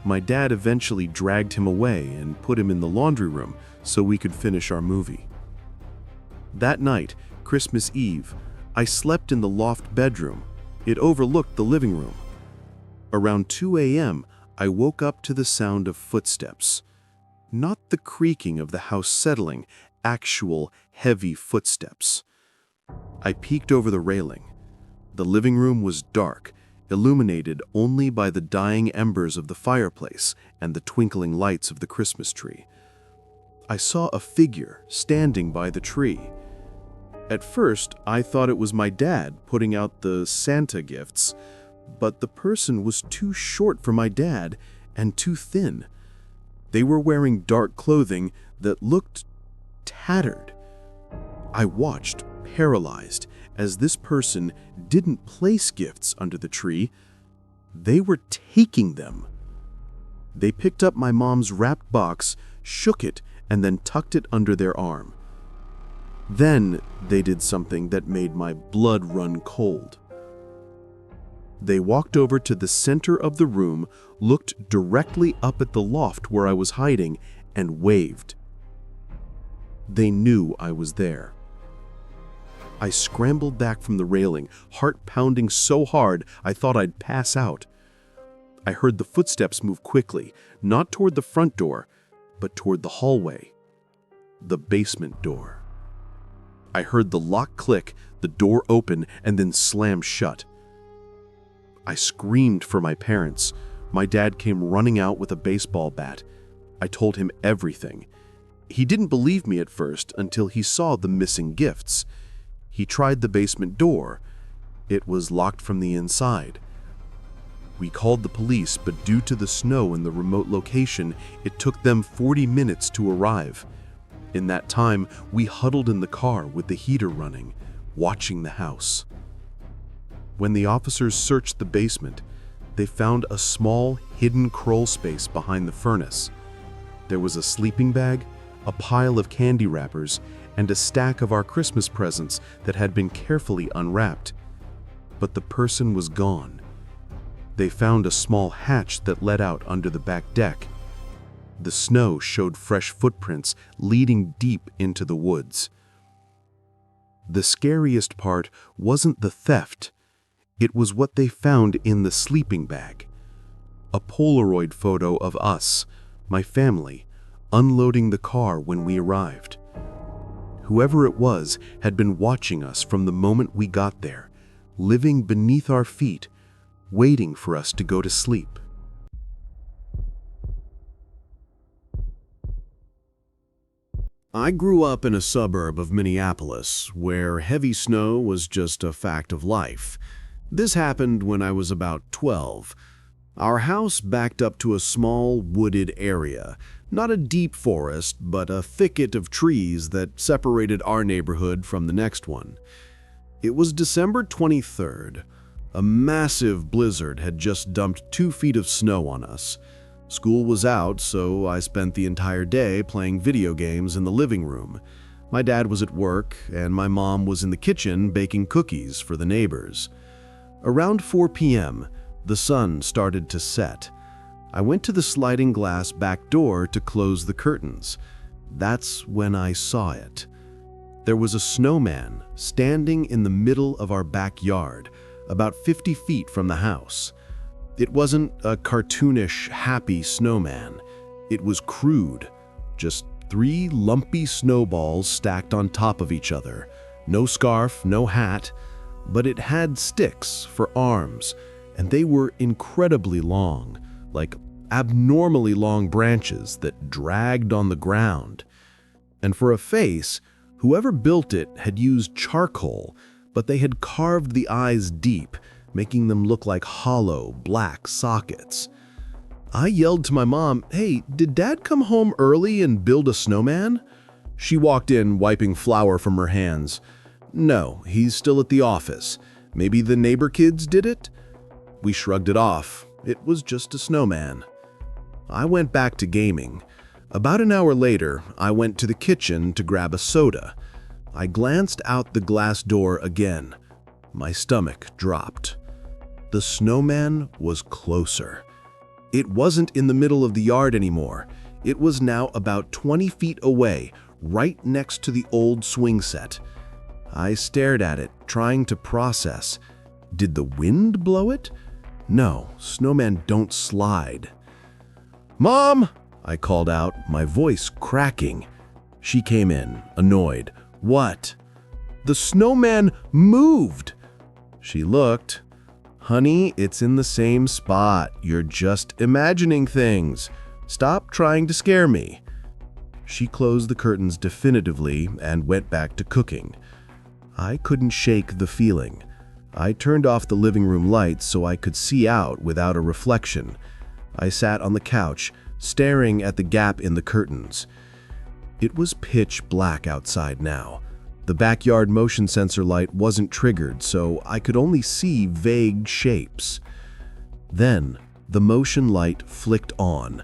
My dad eventually dragged him away and put him in the laundry room so we could finish our movie. That night, Christmas Eve, I slept in the loft bedroom. It overlooked the living room. Around 2 a.m., I woke up to the sound of footsteps. Not the creaking of the house settling, actual heavy footsteps. I peeked over the railing. The living room was dark, illuminated only by the dying embers of the fireplace and the twinkling lights of the Christmas tree. I saw a figure standing by the tree. At first, I thought it was my dad putting out the Santa gifts, but the person was too short for my dad and too thin. They were wearing dark clothing that looked tattered. I watched, paralyzed, as this person didn't place gifts under the tree. They were taking them. They picked up my mom's wrapped box, shook it, and then tucked it under their arm. Then they did something that made my blood run cold. They walked over to the center of the room, looked directly up at the loft where I was hiding, and waved. They knew I was there. I scrambled back from the railing, heart pounding so hard I thought I'd pass out. I heard the footsteps move quickly, not toward the front door, but toward the hallway, the basement door. I heard the lock click, the door open, and then slam shut. I screamed for my parents. My dad came running out with a baseball bat. I told him everything. He didn't believe me at first until he saw the missing gifts. He tried the basement door. It was locked from the inside. We called the police, but due to the snow in the remote location, it took them 40 minutes to arrive. In that time, we huddled in the car with the heater running, watching the house. When the officers searched the basement, they found a small, hidden crawl space behind the furnace. There was a sleeping bag, a pile of candy wrappers, and a stack of our Christmas presents that had been carefully unwrapped. But the person was gone. They found a small hatch that led out under the back deck. The snow showed fresh footprints leading deep into the woods. The scariest part wasn't the theft. It was what they found in the sleeping bag. A Polaroid photo of us, my family, unloading the car when we arrived. Whoever it was had been watching us from the moment we got there, living beneath our feet, waiting for us to go to sleep. I grew up in a suburb of Minneapolis, where heavy snow was just a fact of life. This happened when I was about 12. Our house backed up to a small, wooded area. Not a deep forest, but a thicket of trees that separated our neighborhood from the next one. It was December 23rd. A massive blizzard had just dumped 2 feet of snow on us. School was out, so I spent the entire day playing video games in the living room. My dad was at work, and my mom was in the kitchen baking cookies for the neighbors. Around 4 p.m., the sun started to set. I went to the sliding glass back door to close the curtains. That's when I saw it. There was a snowman standing in the middle of our backyard, about 50 feet from the house. It wasn't a cartoonish, happy snowman. It was crude. Just 3 lumpy snowballs stacked on top of each other. No scarf, no hat, but it had sticks for arms, and they were incredibly long, like abnormally long branches that dragged on the ground. And for a face, whoever built it had used charcoal, but they had carved the eyes deep, making them look like hollow, black sockets. I yelled to my mom, "Hey, did Dad come home early and build a snowman?" She walked in, wiping flour from her hands. "No, he's still at the office. Maybe the neighbor kids did it?" We shrugged it off. It was just a snowman. I went back to gaming. About an hour later, I went to the kitchen to grab a soda. I glanced out the glass door again. My stomach dropped. The snowman was closer. It wasn't in the middle of the yard anymore. It was now about 20 feet away, right next to the old swing set. I stared at it, trying to process. Did the wind blow it? No, snowmen don't slide. "Mom!" I called out, my voice cracking. She came in, annoyed. "What?" "The snowman moved!" She looked. "Honey, it's in the same spot. You're just imagining things. Stop trying to scare me." She closed the curtains definitively and went back to cooking. I couldn't shake the feeling. I turned off the living room lights so I could see out without a reflection. I sat on the couch, staring at the gap in the curtains. It was pitch black outside now. The backyard motion sensor light wasn't triggered, so I could only see vague shapes. Then, the motion light flicked on.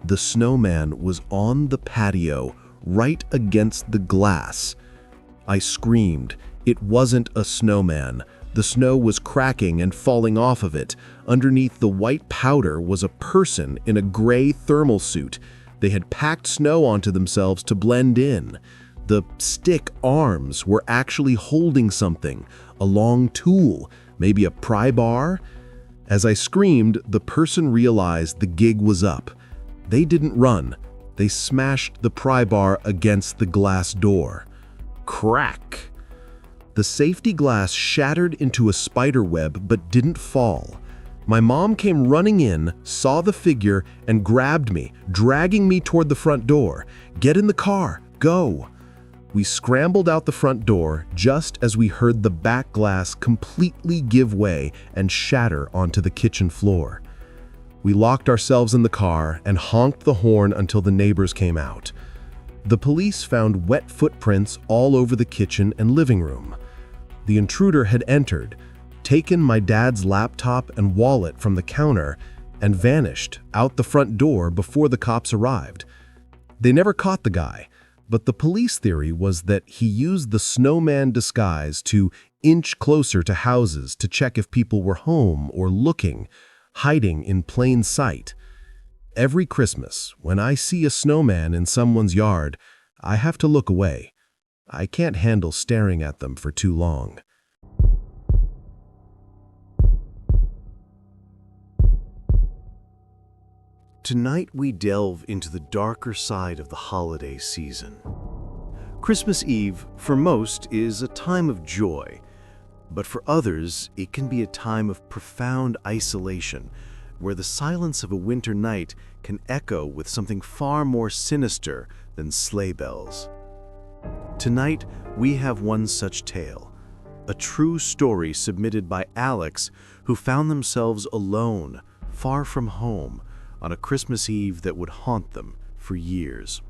The snowman was on the patio, right against the glass. I screamed. It wasn't a snowman. The snow was cracking and falling off of it. Underneath the white powder was a person in a gray thermal suit. They had packed snow onto themselves to blend in. The stick arms were actually holding something, a long tool, maybe a pry bar. As I screamed, the person realized the gig was up. They didn't run. They smashed the pry bar against the glass door. Crack! The safety glass shattered into a spider web but didn't fall. My mom came running in, saw the figure, and grabbed me, dragging me toward the front door. "Get in the car, go!" We scrambled out the front door just as we heard the back glass completely give way and shatter onto the kitchen floor. We locked ourselves in the car and honked the horn until the neighbors came out. The police found wet footprints all over the kitchen and living room. The intruder had entered, taken my dad's laptop and wallet from the counter, and vanished out the front door before the cops arrived. They never caught the guy, but the police theory was that he used the snowman disguise to inch closer to houses to check if people were home or looking, hiding in plain sight. Every Christmas, when I see a snowman in someone's yard, I have to look away. I can't handle staring at them for too long. Tonight we delve into the darker side of the holiday season. Christmas Eve, for most, is a time of joy, but for others, it can be a time of profound isolation, where the silence of a winter night can echo with something far more sinister than sleigh bells. Tonight, we have one such tale, a true story submitted by Alex, who found themselves alone, far from home, on a Christmas Eve that would haunt them for years.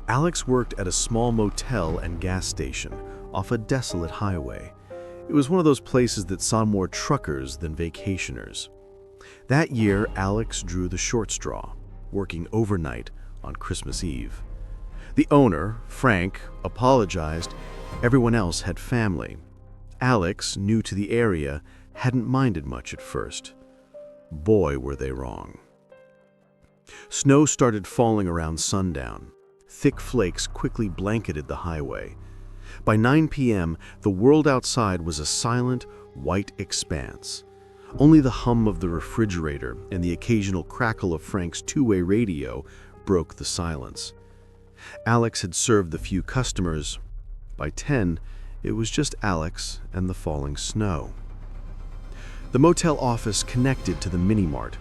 Alex worked at a small motel and gas station off a desolate highway. It was one of those places that saw more truckers than vacationers. That year, Alex drew the short straw, working overnight on Christmas Eve. The owner, Frank, apologized. Everyone else had family. Alex, new to the area, hadn't minded much at first. Boy, were they wrong. Snow started falling around sundown. Thick flakes quickly blanketed the highway. By 9 p.m., the world outside was a silent, white expanse. Only the hum of the refrigerator and the occasional crackle of Frank's two-way radio broke the silence. Alex had served the few customers. By 10, it was just Alex and the falling snow. The motel office connected to the mini-mart.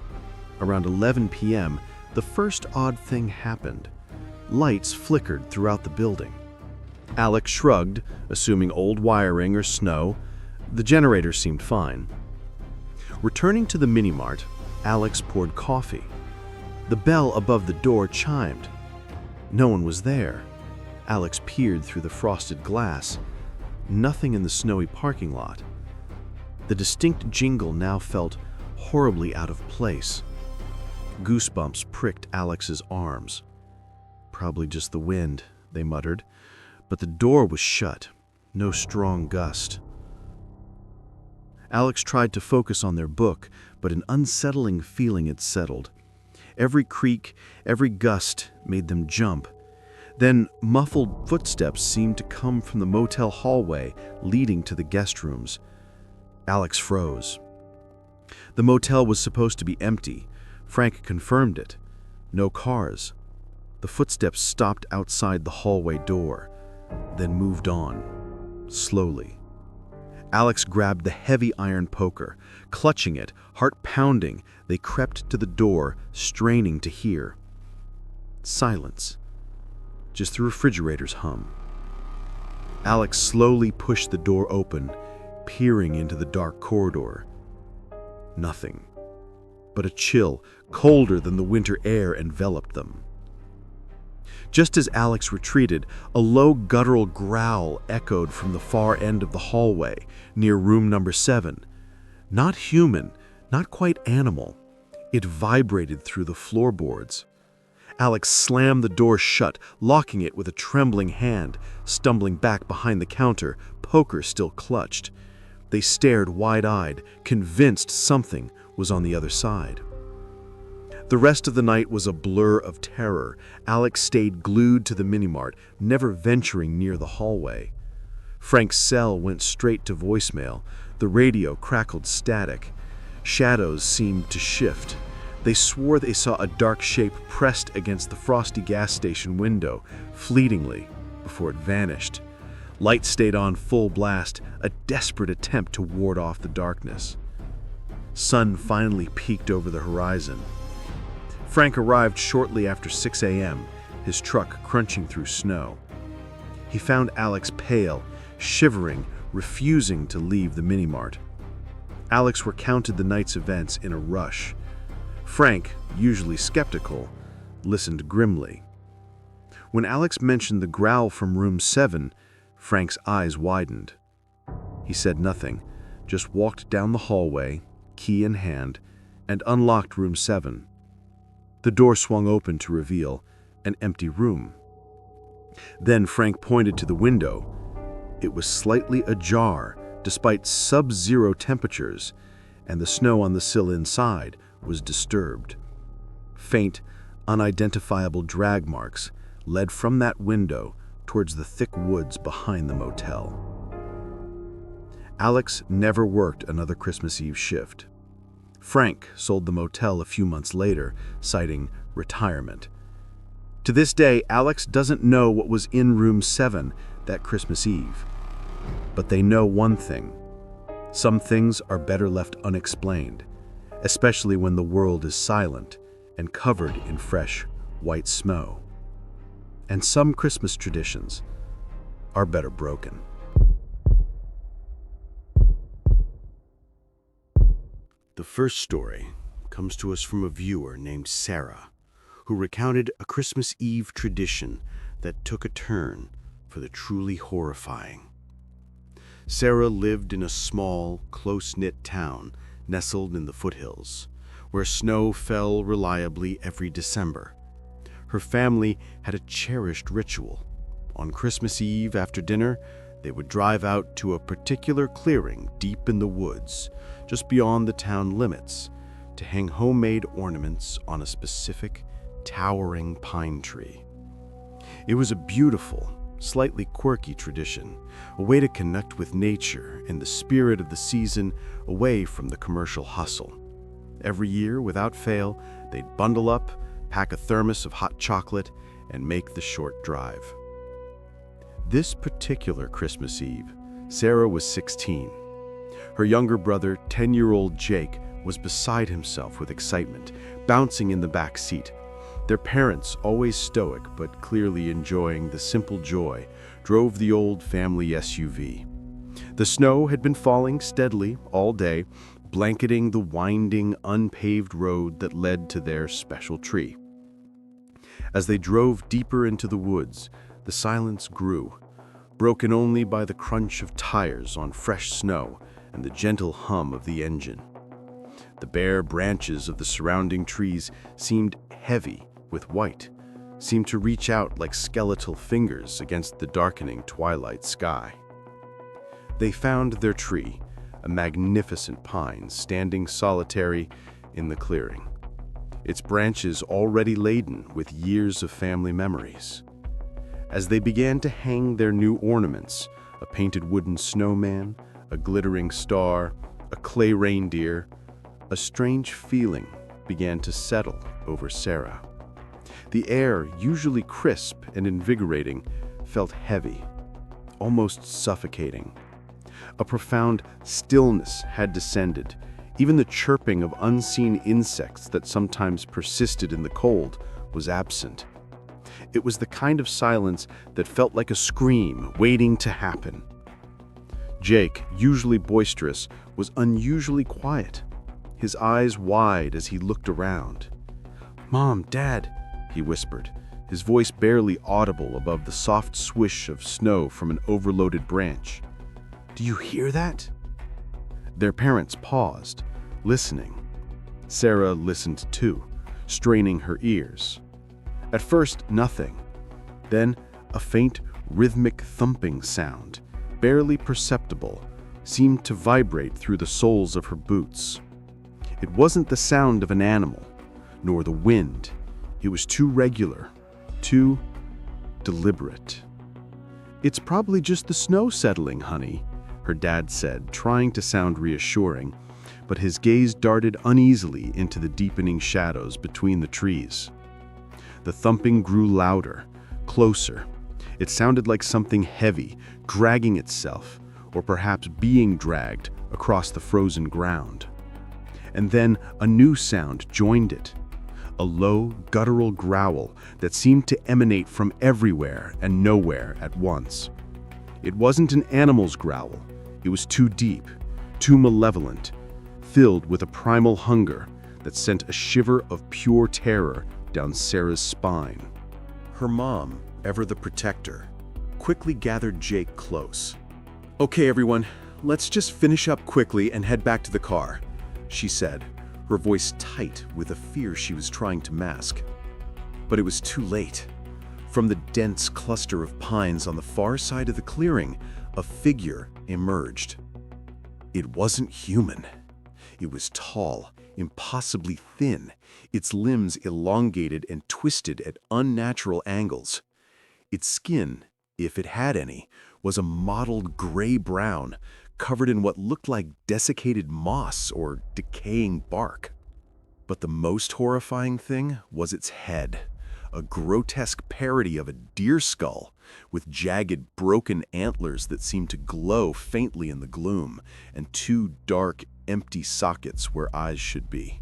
Around 11 p.m., the first odd thing happened. Lights flickered throughout the building. Alex shrugged, assuming old wiring or snow. The generator seemed fine. Returning to the mini-mart, Alex poured coffee. The bell above the door chimed. No one was there. Alex peered through the frosted glass. Nothing in the snowy parking lot. The distinct jingle now felt horribly out of place. Goosebumps pricked Alex's arms. Probably just the wind, they muttered, but the door was shut, no strong gust. Alex tried to focus on their book, but an unsettling feeling had settled. Every creak, every gust made them jump. Then muffled footsteps seemed to come from the motel hallway leading to the guest rooms. Alex froze. The motel was supposed to be empty. Frank confirmed it. No cars. The footsteps stopped outside the hallway door, then moved on, slowly. Alex grabbed the heavy iron poker. Clutching it, heart pounding, they crept to the door, straining to hear. Silence. Just the refrigerator's hum. Alex slowly pushed the door open, peering into the dark corridor. Nothing. But a chill, colder than the winter air, enveloped them. Just as Alex retreated, a low guttural growl echoed from the far end of the hallway, near room number 7. Not human, not quite animal. It vibrated through the floorboards. Alex slammed the door shut, locking it with a trembling hand, stumbling back behind the counter, poker still clutched. They stared wide-eyed, convinced something was on the other side. The rest of the night was a blur of terror. Alex stayed glued to the mini-mart, never venturing near the hallway. Frank's cell went straight to voicemail. The radio crackled static. Shadows seemed to shift. They swore they saw a dark shape pressed against the frosty gas station window, fleetingly, before it vanished. Light stayed on full blast, a desperate attempt to ward off the darkness. Sun finally peeked over the horizon. Frank arrived shortly after 6 a.m., his truck crunching through snow. He found Alex pale, shivering, refusing to leave the mini-mart. Alex recounted the night's events in a rush. Frank, usually skeptical, listened grimly. When Alex mentioned the growl from room 7, Frank's eyes widened. He said nothing, just walked down the hallway, key in hand, and unlocked room 7. The door swung open to reveal an empty room. Then Frank pointed to the window. It was slightly ajar, despite sub-zero temperatures, and the snow on the sill inside was disturbed. Faint, unidentifiable drag marks led from that window towards the thick woods behind the motel. Alex never worked another Christmas Eve shift. Frank sold the motel a few months later, citing retirement. To this day, Alex doesn't know what was in room 7 that Christmas Eve. But they know one thing. Some things are better left unexplained, especially when the world is silent and covered in fresh, white snow. And some Christmas traditions are better broken. The first story comes to us from a viewer named Sarah, who recounted a Christmas Eve tradition that took a turn for the truly horrifying. Sarah lived in a small, close-knit town nestled in the foothills, where snow fell reliably every December. Her family had a cherished ritual. On Christmas Eve after dinner, they would drive out to a particular clearing deep in the woods, just beyond the town limits, to hang homemade ornaments on a specific, towering pine tree. It was a beautiful, slightly quirky tradition, a way to connect with nature and the spirit of the season away from the commercial hustle. Every year, without fail, they'd bundle up, pack a thermos of hot chocolate, and make the short drive. This particular Christmas Eve, Sarah was 16. Her younger brother, 10-year-old Jake, was beside himself with excitement, bouncing in the back seat. Their parents, always stoic but clearly enjoying the simple joy, drove the old family SUV. The snow had been falling steadily all day, blanketing the winding, unpaved road that led to their special tree. As they drove deeper into the woods, the silence grew, broken only by the crunch of tires on fresh snow and the gentle hum of the engine. The bare branches of the surrounding trees seemed heavy with white, seemed to reach out like skeletal fingers against the darkening twilight sky. They found their tree, a magnificent pine standing solitary in the clearing, its branches already laden with years of family memories. As they began to hang their new ornaments, a painted wooden snowman, a glittering star, a clay reindeer, a strange feeling began to settle over Sarah. The air, usually crisp and invigorating, felt heavy, almost suffocating. A profound stillness had descended. Even the chirping of unseen insects that sometimes persisted in the cold was absent. It was the kind of silence that felt like a scream waiting to happen. Jake, usually boisterous, was unusually quiet, his eyes wide as he looked around. "Mom, Dad," he whispered, his voice barely audible above the soft swish of snow from an overloaded branch. "Do you hear that?" Their parents paused, listening. Sarah listened too, straining her ears. At first, nothing. Then, a faint, rhythmic thumping sound, barely perceptible, seemed to vibrate through the soles of her boots. It wasn't the sound of an animal, nor the wind. It was too regular, too deliberate. "It's probably just the snow settling, honey," her dad said, trying to sound reassuring, but his gaze darted uneasily into the deepening shadows between the trees. The thumping grew louder, closer. It sounded like something heavy, dragging itself, or perhaps being dragged across the frozen ground. And then a new sound joined it, a low, guttural growl that seemed to emanate from everywhere and nowhere at once. It wasn't an animal's growl. It was too deep, too malevolent, filled with a primal hunger that sent a shiver of pure terror down Sarah's spine. Her mom, ever the protector, quickly gathered Jake close. "Okay, everyone, let's just finish up quickly and head back to the car," she said, her voice tight with a fear she was trying to mask. But it was too late. From the dense cluster of pines on the far side of the clearing, a figure emerged. It wasn't human. It was tall, impossibly thin, its limbs elongated and twisted at unnatural angles. Its skin, if it had any, was a mottled gray-brown, covered in what looked like desiccated moss or decaying bark. But the most horrifying thing was its head, a grotesque parody of a deer skull, with jagged, broken antlers that seemed to glow faintly in the gloom, and two dark, empty sockets where eyes should be.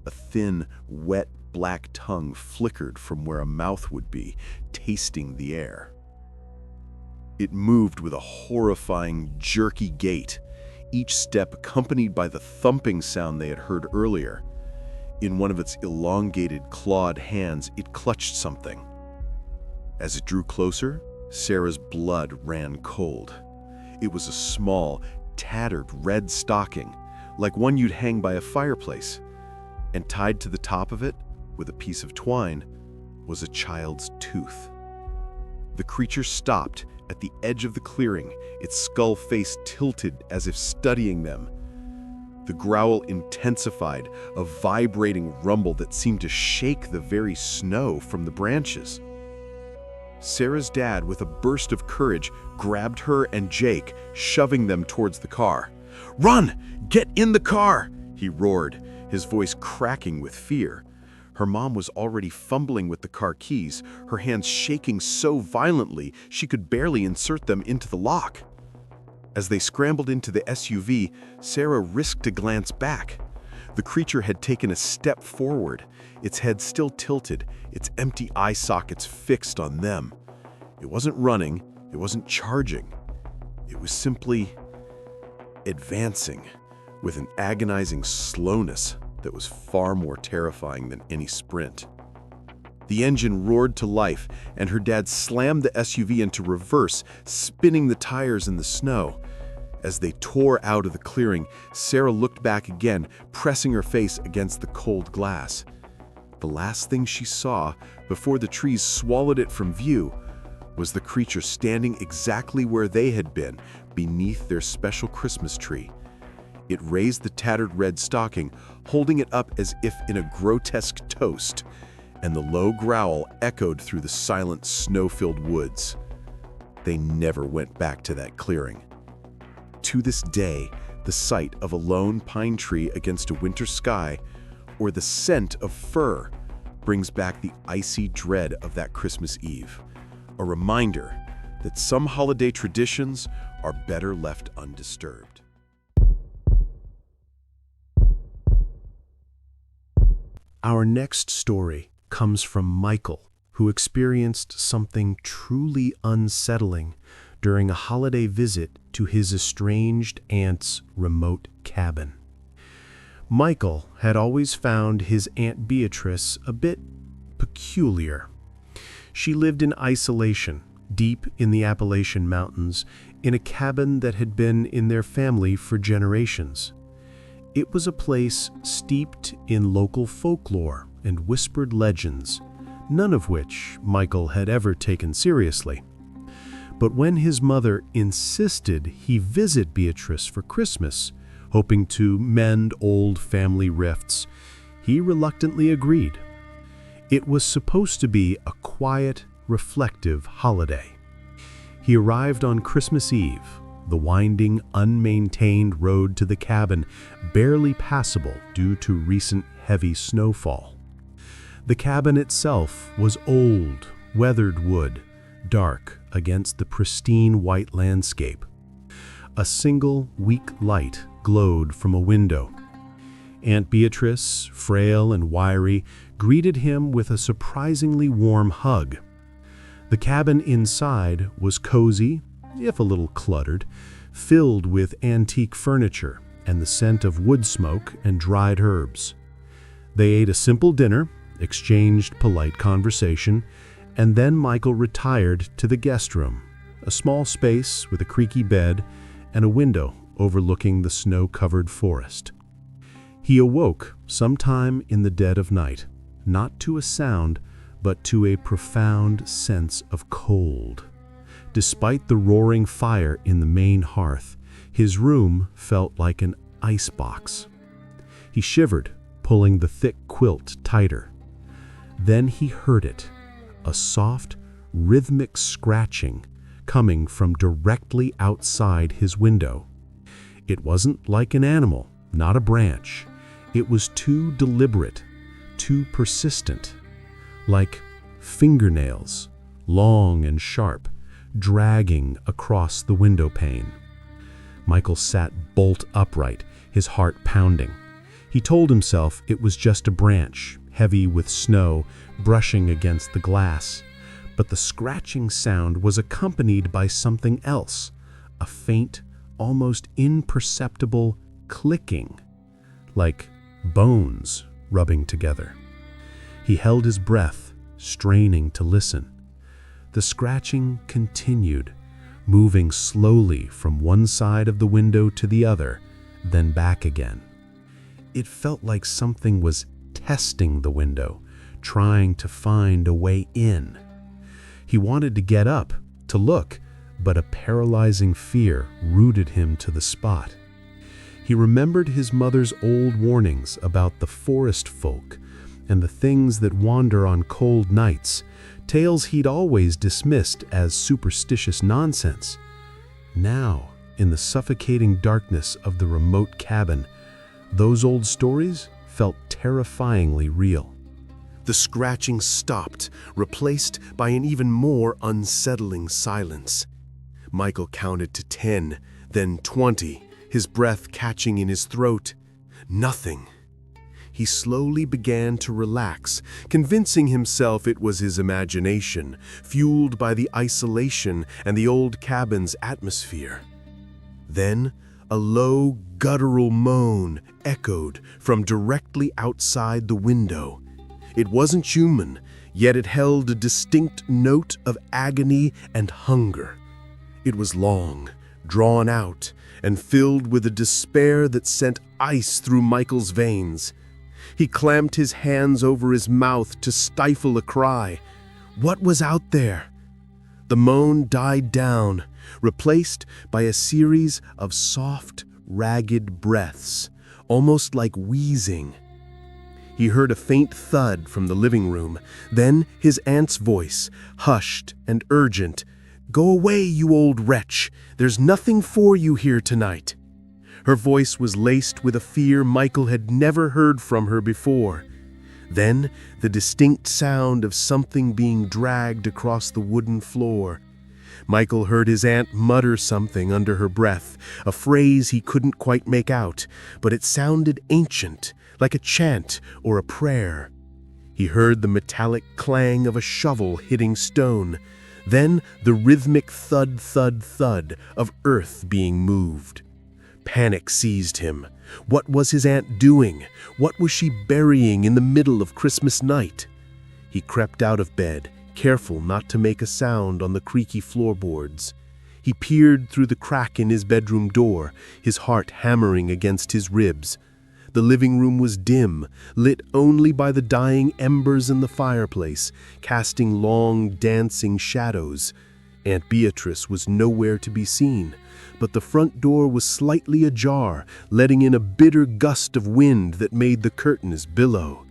A thin, wet, black tongue flickered from where a mouth would be, tasting the air. It moved with a horrifying, jerky gait, each step accompanied by the thumping sound they had heard earlier. In one of its elongated, clawed hands, it clutched something. As it drew closer, Sarah's blood ran cold. It was a small, tattered red stocking, like one you'd hang by a fireplace, and tied to the top of it, with a piece of twine, was a child's tooth. The creature stopped at the edge of the clearing, its skull face tilted as if studying them. The growl intensified, a vibrating rumble that seemed to shake the very snow from the branches. Sarah's dad, with a burst of courage, grabbed her and Jake, shoving them towards the car. "Run! Get in the car!" he roared, his voice cracking with fear. Her mom was already fumbling with the car keys, her hands shaking so violently she could barely insert them into the lock. As they scrambled into the SUV, Sarah risked a glance back. The creature had taken a step forward, its head still tilted, its empty eye sockets fixed on them. It wasn't running, it wasn't charging. It was simply advancing with an agonizing slowness that was far more terrifying than any sprint. The engine roared to life, and her dad slammed the SUV into reverse, spinning the tires in the snow. As they tore out of the clearing, Sarah looked back again, pressing her face against the cold glass. The last thing she saw, before the trees swallowed it from view, was the creature standing exactly where they had been, beneath their special Christmas tree. It raised the tattered red stocking, holding it up as if in a grotesque toast, and the low growl echoed through the silent, snow-filled woods. They never went back to that clearing. To this day, the sight of a lone pine tree against a winter sky, or the scent of fir, brings back the icy dread of that Christmas Eve, a reminder that some holiday traditions are better left undisturbed. Our next story comes from Michael, who experienced something truly unsettling during a holiday visit to his estranged aunt's remote cabin. Michael had always found his Aunt Beatrice a bit peculiar. She lived in isolation, deep in the Appalachian Mountains, in a cabin that had been in their family for generations. It was a place steeped in local folklore and whispered legends, none of which Michael had ever taken seriously. But when his mother insisted he visit Beatrice for Christmas, hoping to mend old family rifts, he reluctantly agreed. It was supposed to be a quiet, reflective holiday. He arrived on Christmas Eve, the winding, unmaintained road to the cabin barely passable due to recent heavy snowfall. The cabin itself was old, weathered wood, dark against the pristine white landscape. A single, weak light glowed from a window. Aunt Beatrice, frail and wiry, greeted him with a surprisingly warm hug. The cabin inside was cozy, if a little cluttered, filled with antique furniture and the scent of wood smoke and dried herbs. They ate a simple dinner, exchanged polite conversation, and then Michael retired to the guest room, a small space with a creaky bed and a window overlooking the snow-covered forest. He awoke sometime in the dead of night, not to a sound, but to a profound sense of cold. Despite the roaring fire in the main hearth, his room felt like an icebox. He shivered, pulling the thick quilt tighter. Then he heard it, a soft, rhythmic scratching coming from directly outside his window. It wasn't like an animal, not a branch. It was too deliberate, too persistent, like fingernails, long and sharp, dragging across the window pane. Michael sat bolt upright, his heart pounding. He told himself it was just a branch, heavy with snow, brushing against the glass. But the scratching sound was accompanied by something else, a faint, almost imperceptible clicking, like bones rubbing together. He held his breath, straining to listen. The scratching continued, moving slowly from one side of the window to the other, then back again. It felt like something was testing the window, trying to find a way in. He wanted to get up, to look, but a paralyzing fear rooted him to the spot. He remembered his mother's old warnings about the forest folk and the things that wander on cold nights, tales he'd always dismissed as superstitious nonsense. Now, in the suffocating darkness of the remote cabin, those old stories felt terrifyingly real. The scratching stopped, replaced by an even more unsettling silence. Michael counted to 10, then 20, his breath catching in his throat. Nothing. He slowly began to relax, convincing himself it was his imagination, fueled by the isolation and the old cabin's atmosphere. Then, a low, guttural moan echoed from directly outside the window. It wasn't human, yet it held a distinct note of agony and hunger. It was long, drawn out, and filled with a despair that sent ice through Michael's veins. He clamped his hands over his mouth to stifle a cry. What was out there? The moan died down, replaced by a series of soft, ragged breaths, almost like wheezing. He heard a faint thud from the living room, then his aunt's voice, hushed and urgent. "Go away, you old wretch. There's nothing for you here tonight." Her voice was laced with a fear Michael had never heard from her before. Then, the distinct sound of something being dragged across the wooden floor. Michael heard his aunt mutter something under her breath, a phrase he couldn't quite make out, but it sounded ancient, like a chant or a prayer. He heard the metallic clang of a shovel hitting stone, then the rhythmic thud, thud, thud of earth being moved. Panic seized him. What was his aunt doing? What was she burying in the middle of Christmas night? He crept out of bed, careful not to make a sound on the creaky floorboards. He peered through the crack in his bedroom door, his heart hammering against his ribs. The living room was dim, lit only by the dying embers in the fireplace, casting long, dancing shadows. Aunt Beatrice was nowhere to be seen, but the front door was slightly ajar, letting in a bitter gust of wind that made the curtains billow.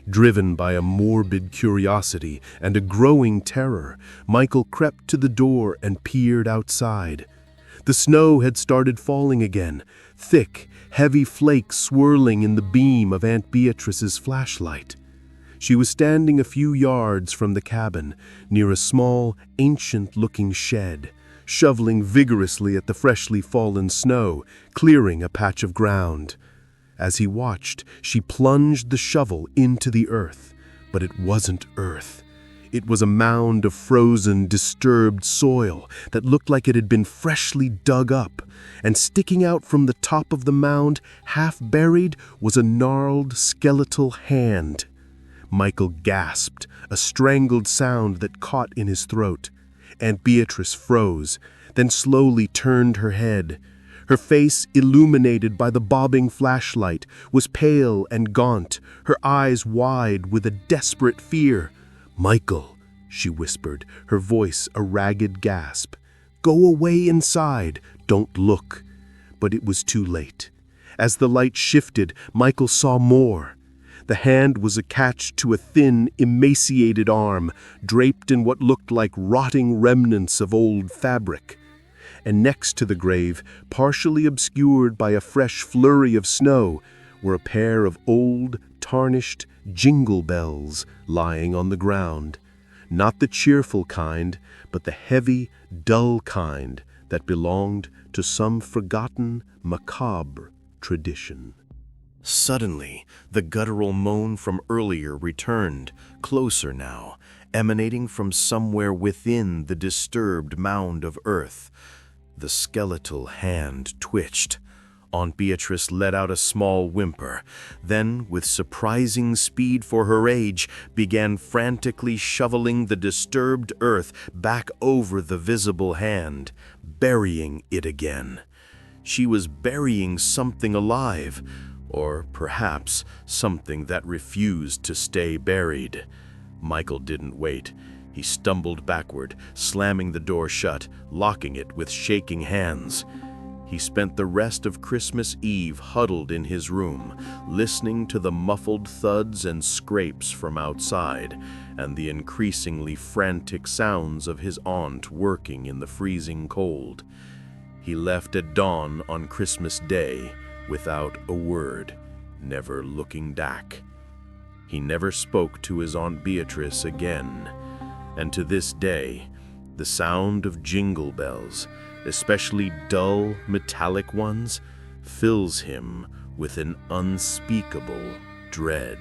Driven by a morbid curiosity and a growing terror, Michael crept to the door and peered outside. The snow had started falling again, thick, heavy flakes swirling in the beam of Aunt Beatrice's flashlight. She was standing a few yards from the cabin, near a small, ancient-looking shed, shoveling vigorously at the freshly fallen snow, clearing a patch of ground. As he watched, she plunged the shovel into the earth, but it wasn't earth. It was a mound of frozen, disturbed soil that looked like it had been freshly dug up, and sticking out from the top of the mound, half buried, was a gnarled, skeletal hand. Michael gasped, a strangled sound that caught in his throat. Aunt Beatrice froze, then slowly turned her head. Her face, illuminated by the bobbing flashlight, was pale and gaunt, her eyes wide with a desperate fear. "Michael," she whispered, her voice a ragged gasp. "Go away inside. Don't look." But it was too late. As the light shifted, Michael saw more. The hand was attached to a thin, emaciated arm, draped in what looked like rotting remnants of old fabric. And next to the grave, partially obscured by a fresh flurry of snow, were a pair of old, tarnished jingle bells lying on the ground. Not the cheerful kind, but the heavy, dull kind that belonged to some forgotten, macabre tradition. Suddenly, the guttural moan from earlier returned, closer now, emanating from somewhere within the disturbed mound of earth. The skeletal hand twitched. Aunt Beatrice let out a small whimper, then, with surprising speed for her age, began frantically shoveling the disturbed earth back over the visible hand, burying it again. She was burying something alive, or perhaps something that refused to stay buried. Michael didn't wait. He stumbled backward, slamming the door shut, locking it with shaking hands. He spent the rest of Christmas Eve huddled in his room, listening to the muffled thuds and scrapes from outside, and the increasingly frantic sounds of his aunt working in the freezing cold. He left at dawn on Christmas Day without a word, never looking back. He never spoke to his Aunt Beatrice again, and to this day, the sound of jingle bells, especially dull, metallic ones, fills him with an unspeakable dread.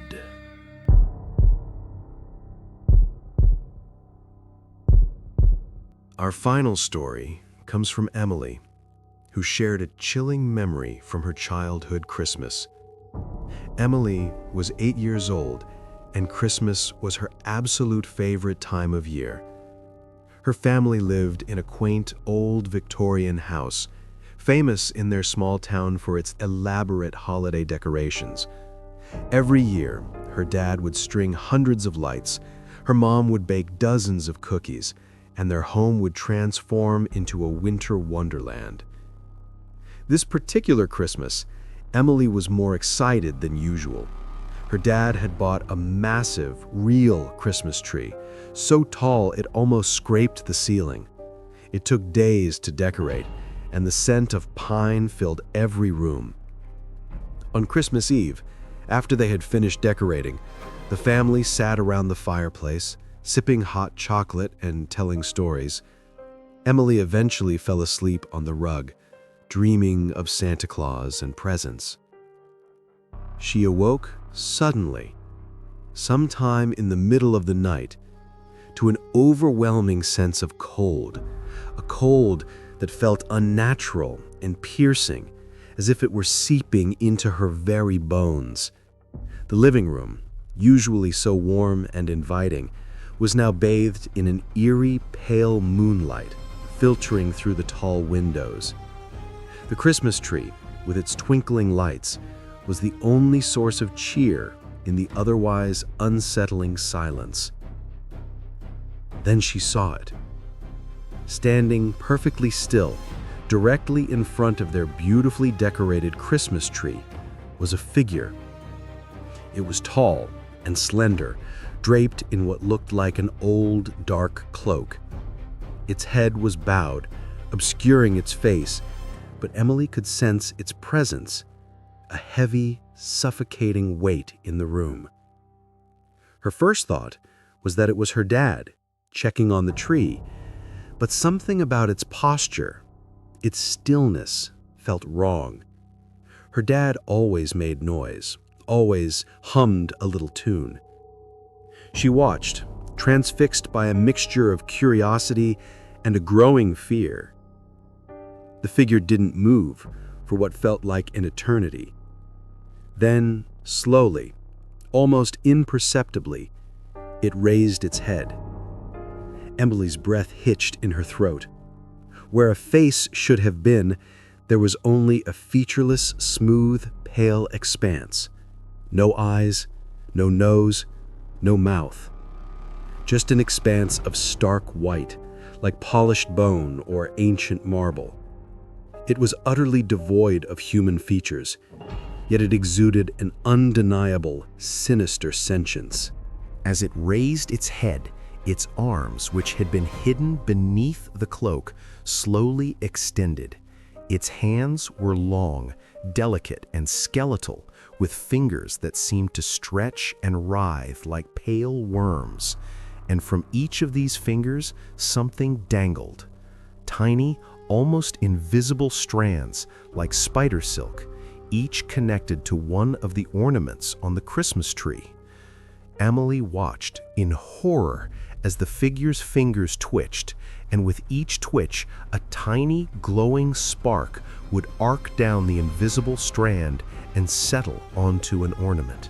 Our final story comes from Emily, who shared a chilling memory from her childhood Christmas. Emily was 8 years old, and Christmas was her absolute favorite time of year. Her family lived in a quaint old Victorian house, famous in their small town for its elaborate holiday decorations. Every year, her dad would string hundreds of lights, her mom would bake dozens of cookies, and their home would transform into a winter wonderland. This particular Christmas, Emily was more excited than usual. Her dad had bought a massive, real Christmas tree, so tall it almost scraped the ceiling. It took days to decorate, and the scent of pine filled every room. On Christmas Eve, after they had finished decorating, the family sat around the fireplace, sipping hot chocolate and telling stories. Emily eventually fell asleep on the rug, dreaming of Santa Claus and presents. She awoke suddenly, sometime in the middle of the night, to an overwhelming sense of cold, a cold that felt unnatural and piercing, as if it were seeping into her very bones. The living room, usually so warm and inviting, was now bathed in an eerie, pale moonlight filtering through the tall windows. The Christmas tree, with its twinkling lights, was the only source of cheer in the otherwise unsettling silence. Then she saw it. Standing perfectly still, directly in front of their beautifully decorated Christmas tree, was a figure. It was tall and slender, draped in what looked like an old, dark cloak. Its head was bowed, obscuring its face, but Emily could sense its presence, a heavy, suffocating weight in the room. Her first thought was that it was her dad, checking on the tree, but something about its posture, its stillness, felt wrong. Her dad always made noise, always hummed a little tune. She watched, transfixed by a mixture of curiosity and a growing fear. The figure didn't move for what felt like an eternity. Then, slowly, almost imperceptibly, it raised its head. Emily's breath hitched in her throat. Where a face should have been, there was only a featureless, smooth, pale expanse. No eyes, no nose, no mouth. Just an expanse of stark white, like polished bone or ancient marble. It was utterly devoid of human features, yet it exuded an undeniable, sinister sentience. As it raised its head, its arms, which had been hidden beneath the cloak, slowly extended. Its hands were long, delicate, and skeletal, with fingers that seemed to stretch and writhe like pale worms. And from each of these fingers, something dangled. Tiny, almost invisible strands, like spider silk, each connected to one of the ornaments on the Christmas tree. Emily watched in horror as the figure's fingers twitched, and with each twitch, a tiny, glowing spark would arc down the invisible strand and settle onto an ornament.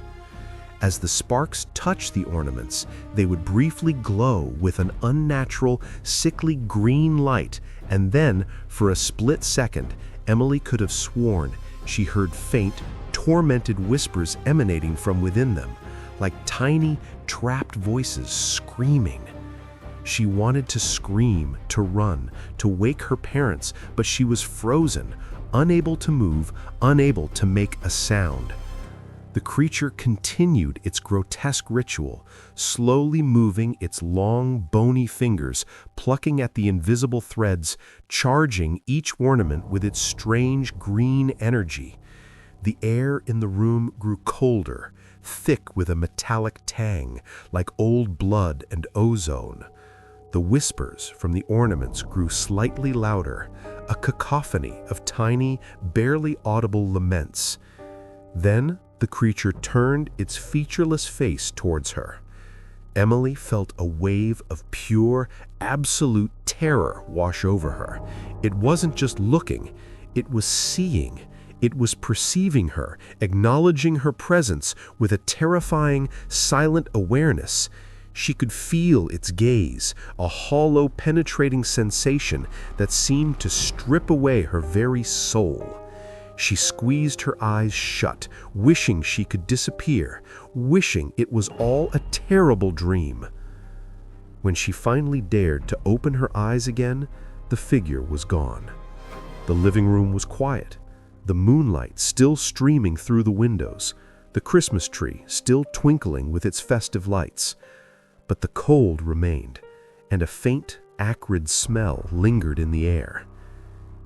As the sparks touched the ornaments, they would briefly glow with an unnatural, sickly green light, and then, for a split second, Emily could have sworn she heard faint, tormented whispers emanating from within them, like tiny, trapped voices screaming. She wanted to scream, to run, to wake her parents, but she was frozen, unable to move, unable to make a sound. The creature continued its grotesque ritual, slowly moving its long, bony fingers, plucking at the invisible threads, charging each ornament with its strange green energy. The air in the room grew colder, thick with a metallic tang, like old blood and ozone. The whispers from the ornaments grew slightly louder, a cacophony of tiny, barely audible laments. Then the creature turned its featureless face towards her. Emily felt a wave of pure, absolute terror wash over her. It wasn't just looking, it was seeing. It was perceiving her, acknowledging her presence with a terrifying, silent awareness. She could feel its gaze, a hollow, penetrating sensation that seemed to strip away her very soul. She squeezed her eyes shut, wishing she could disappear, wishing it was all a terrible dream. When she finally dared to open her eyes again, the figure was gone. The living room was quiet, the moonlight still streaming through the windows, the Christmas tree still twinkling with its festive lights. But the cold remained, and a faint, acrid smell lingered in the air.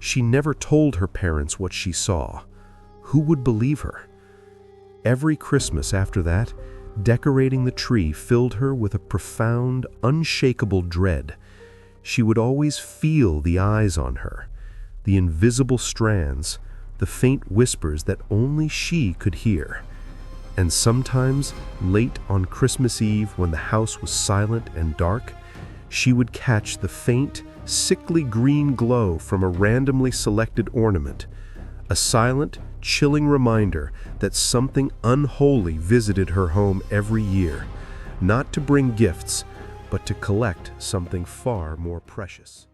She never told her parents what she saw. Who would believe her? Every Christmas after that, decorating the tree filled her with a profound, unshakable dread. She would always feel the eyes on her, the invisible strands, the faint whispers that only she could hear. And sometimes, late on Christmas Eve when the house was silent and dark, she would catch the faint, sickly green glow from a randomly selected ornament, a silent, chilling reminder that something unholy visited her home every year, not to bring gifts, but to collect something far more precious.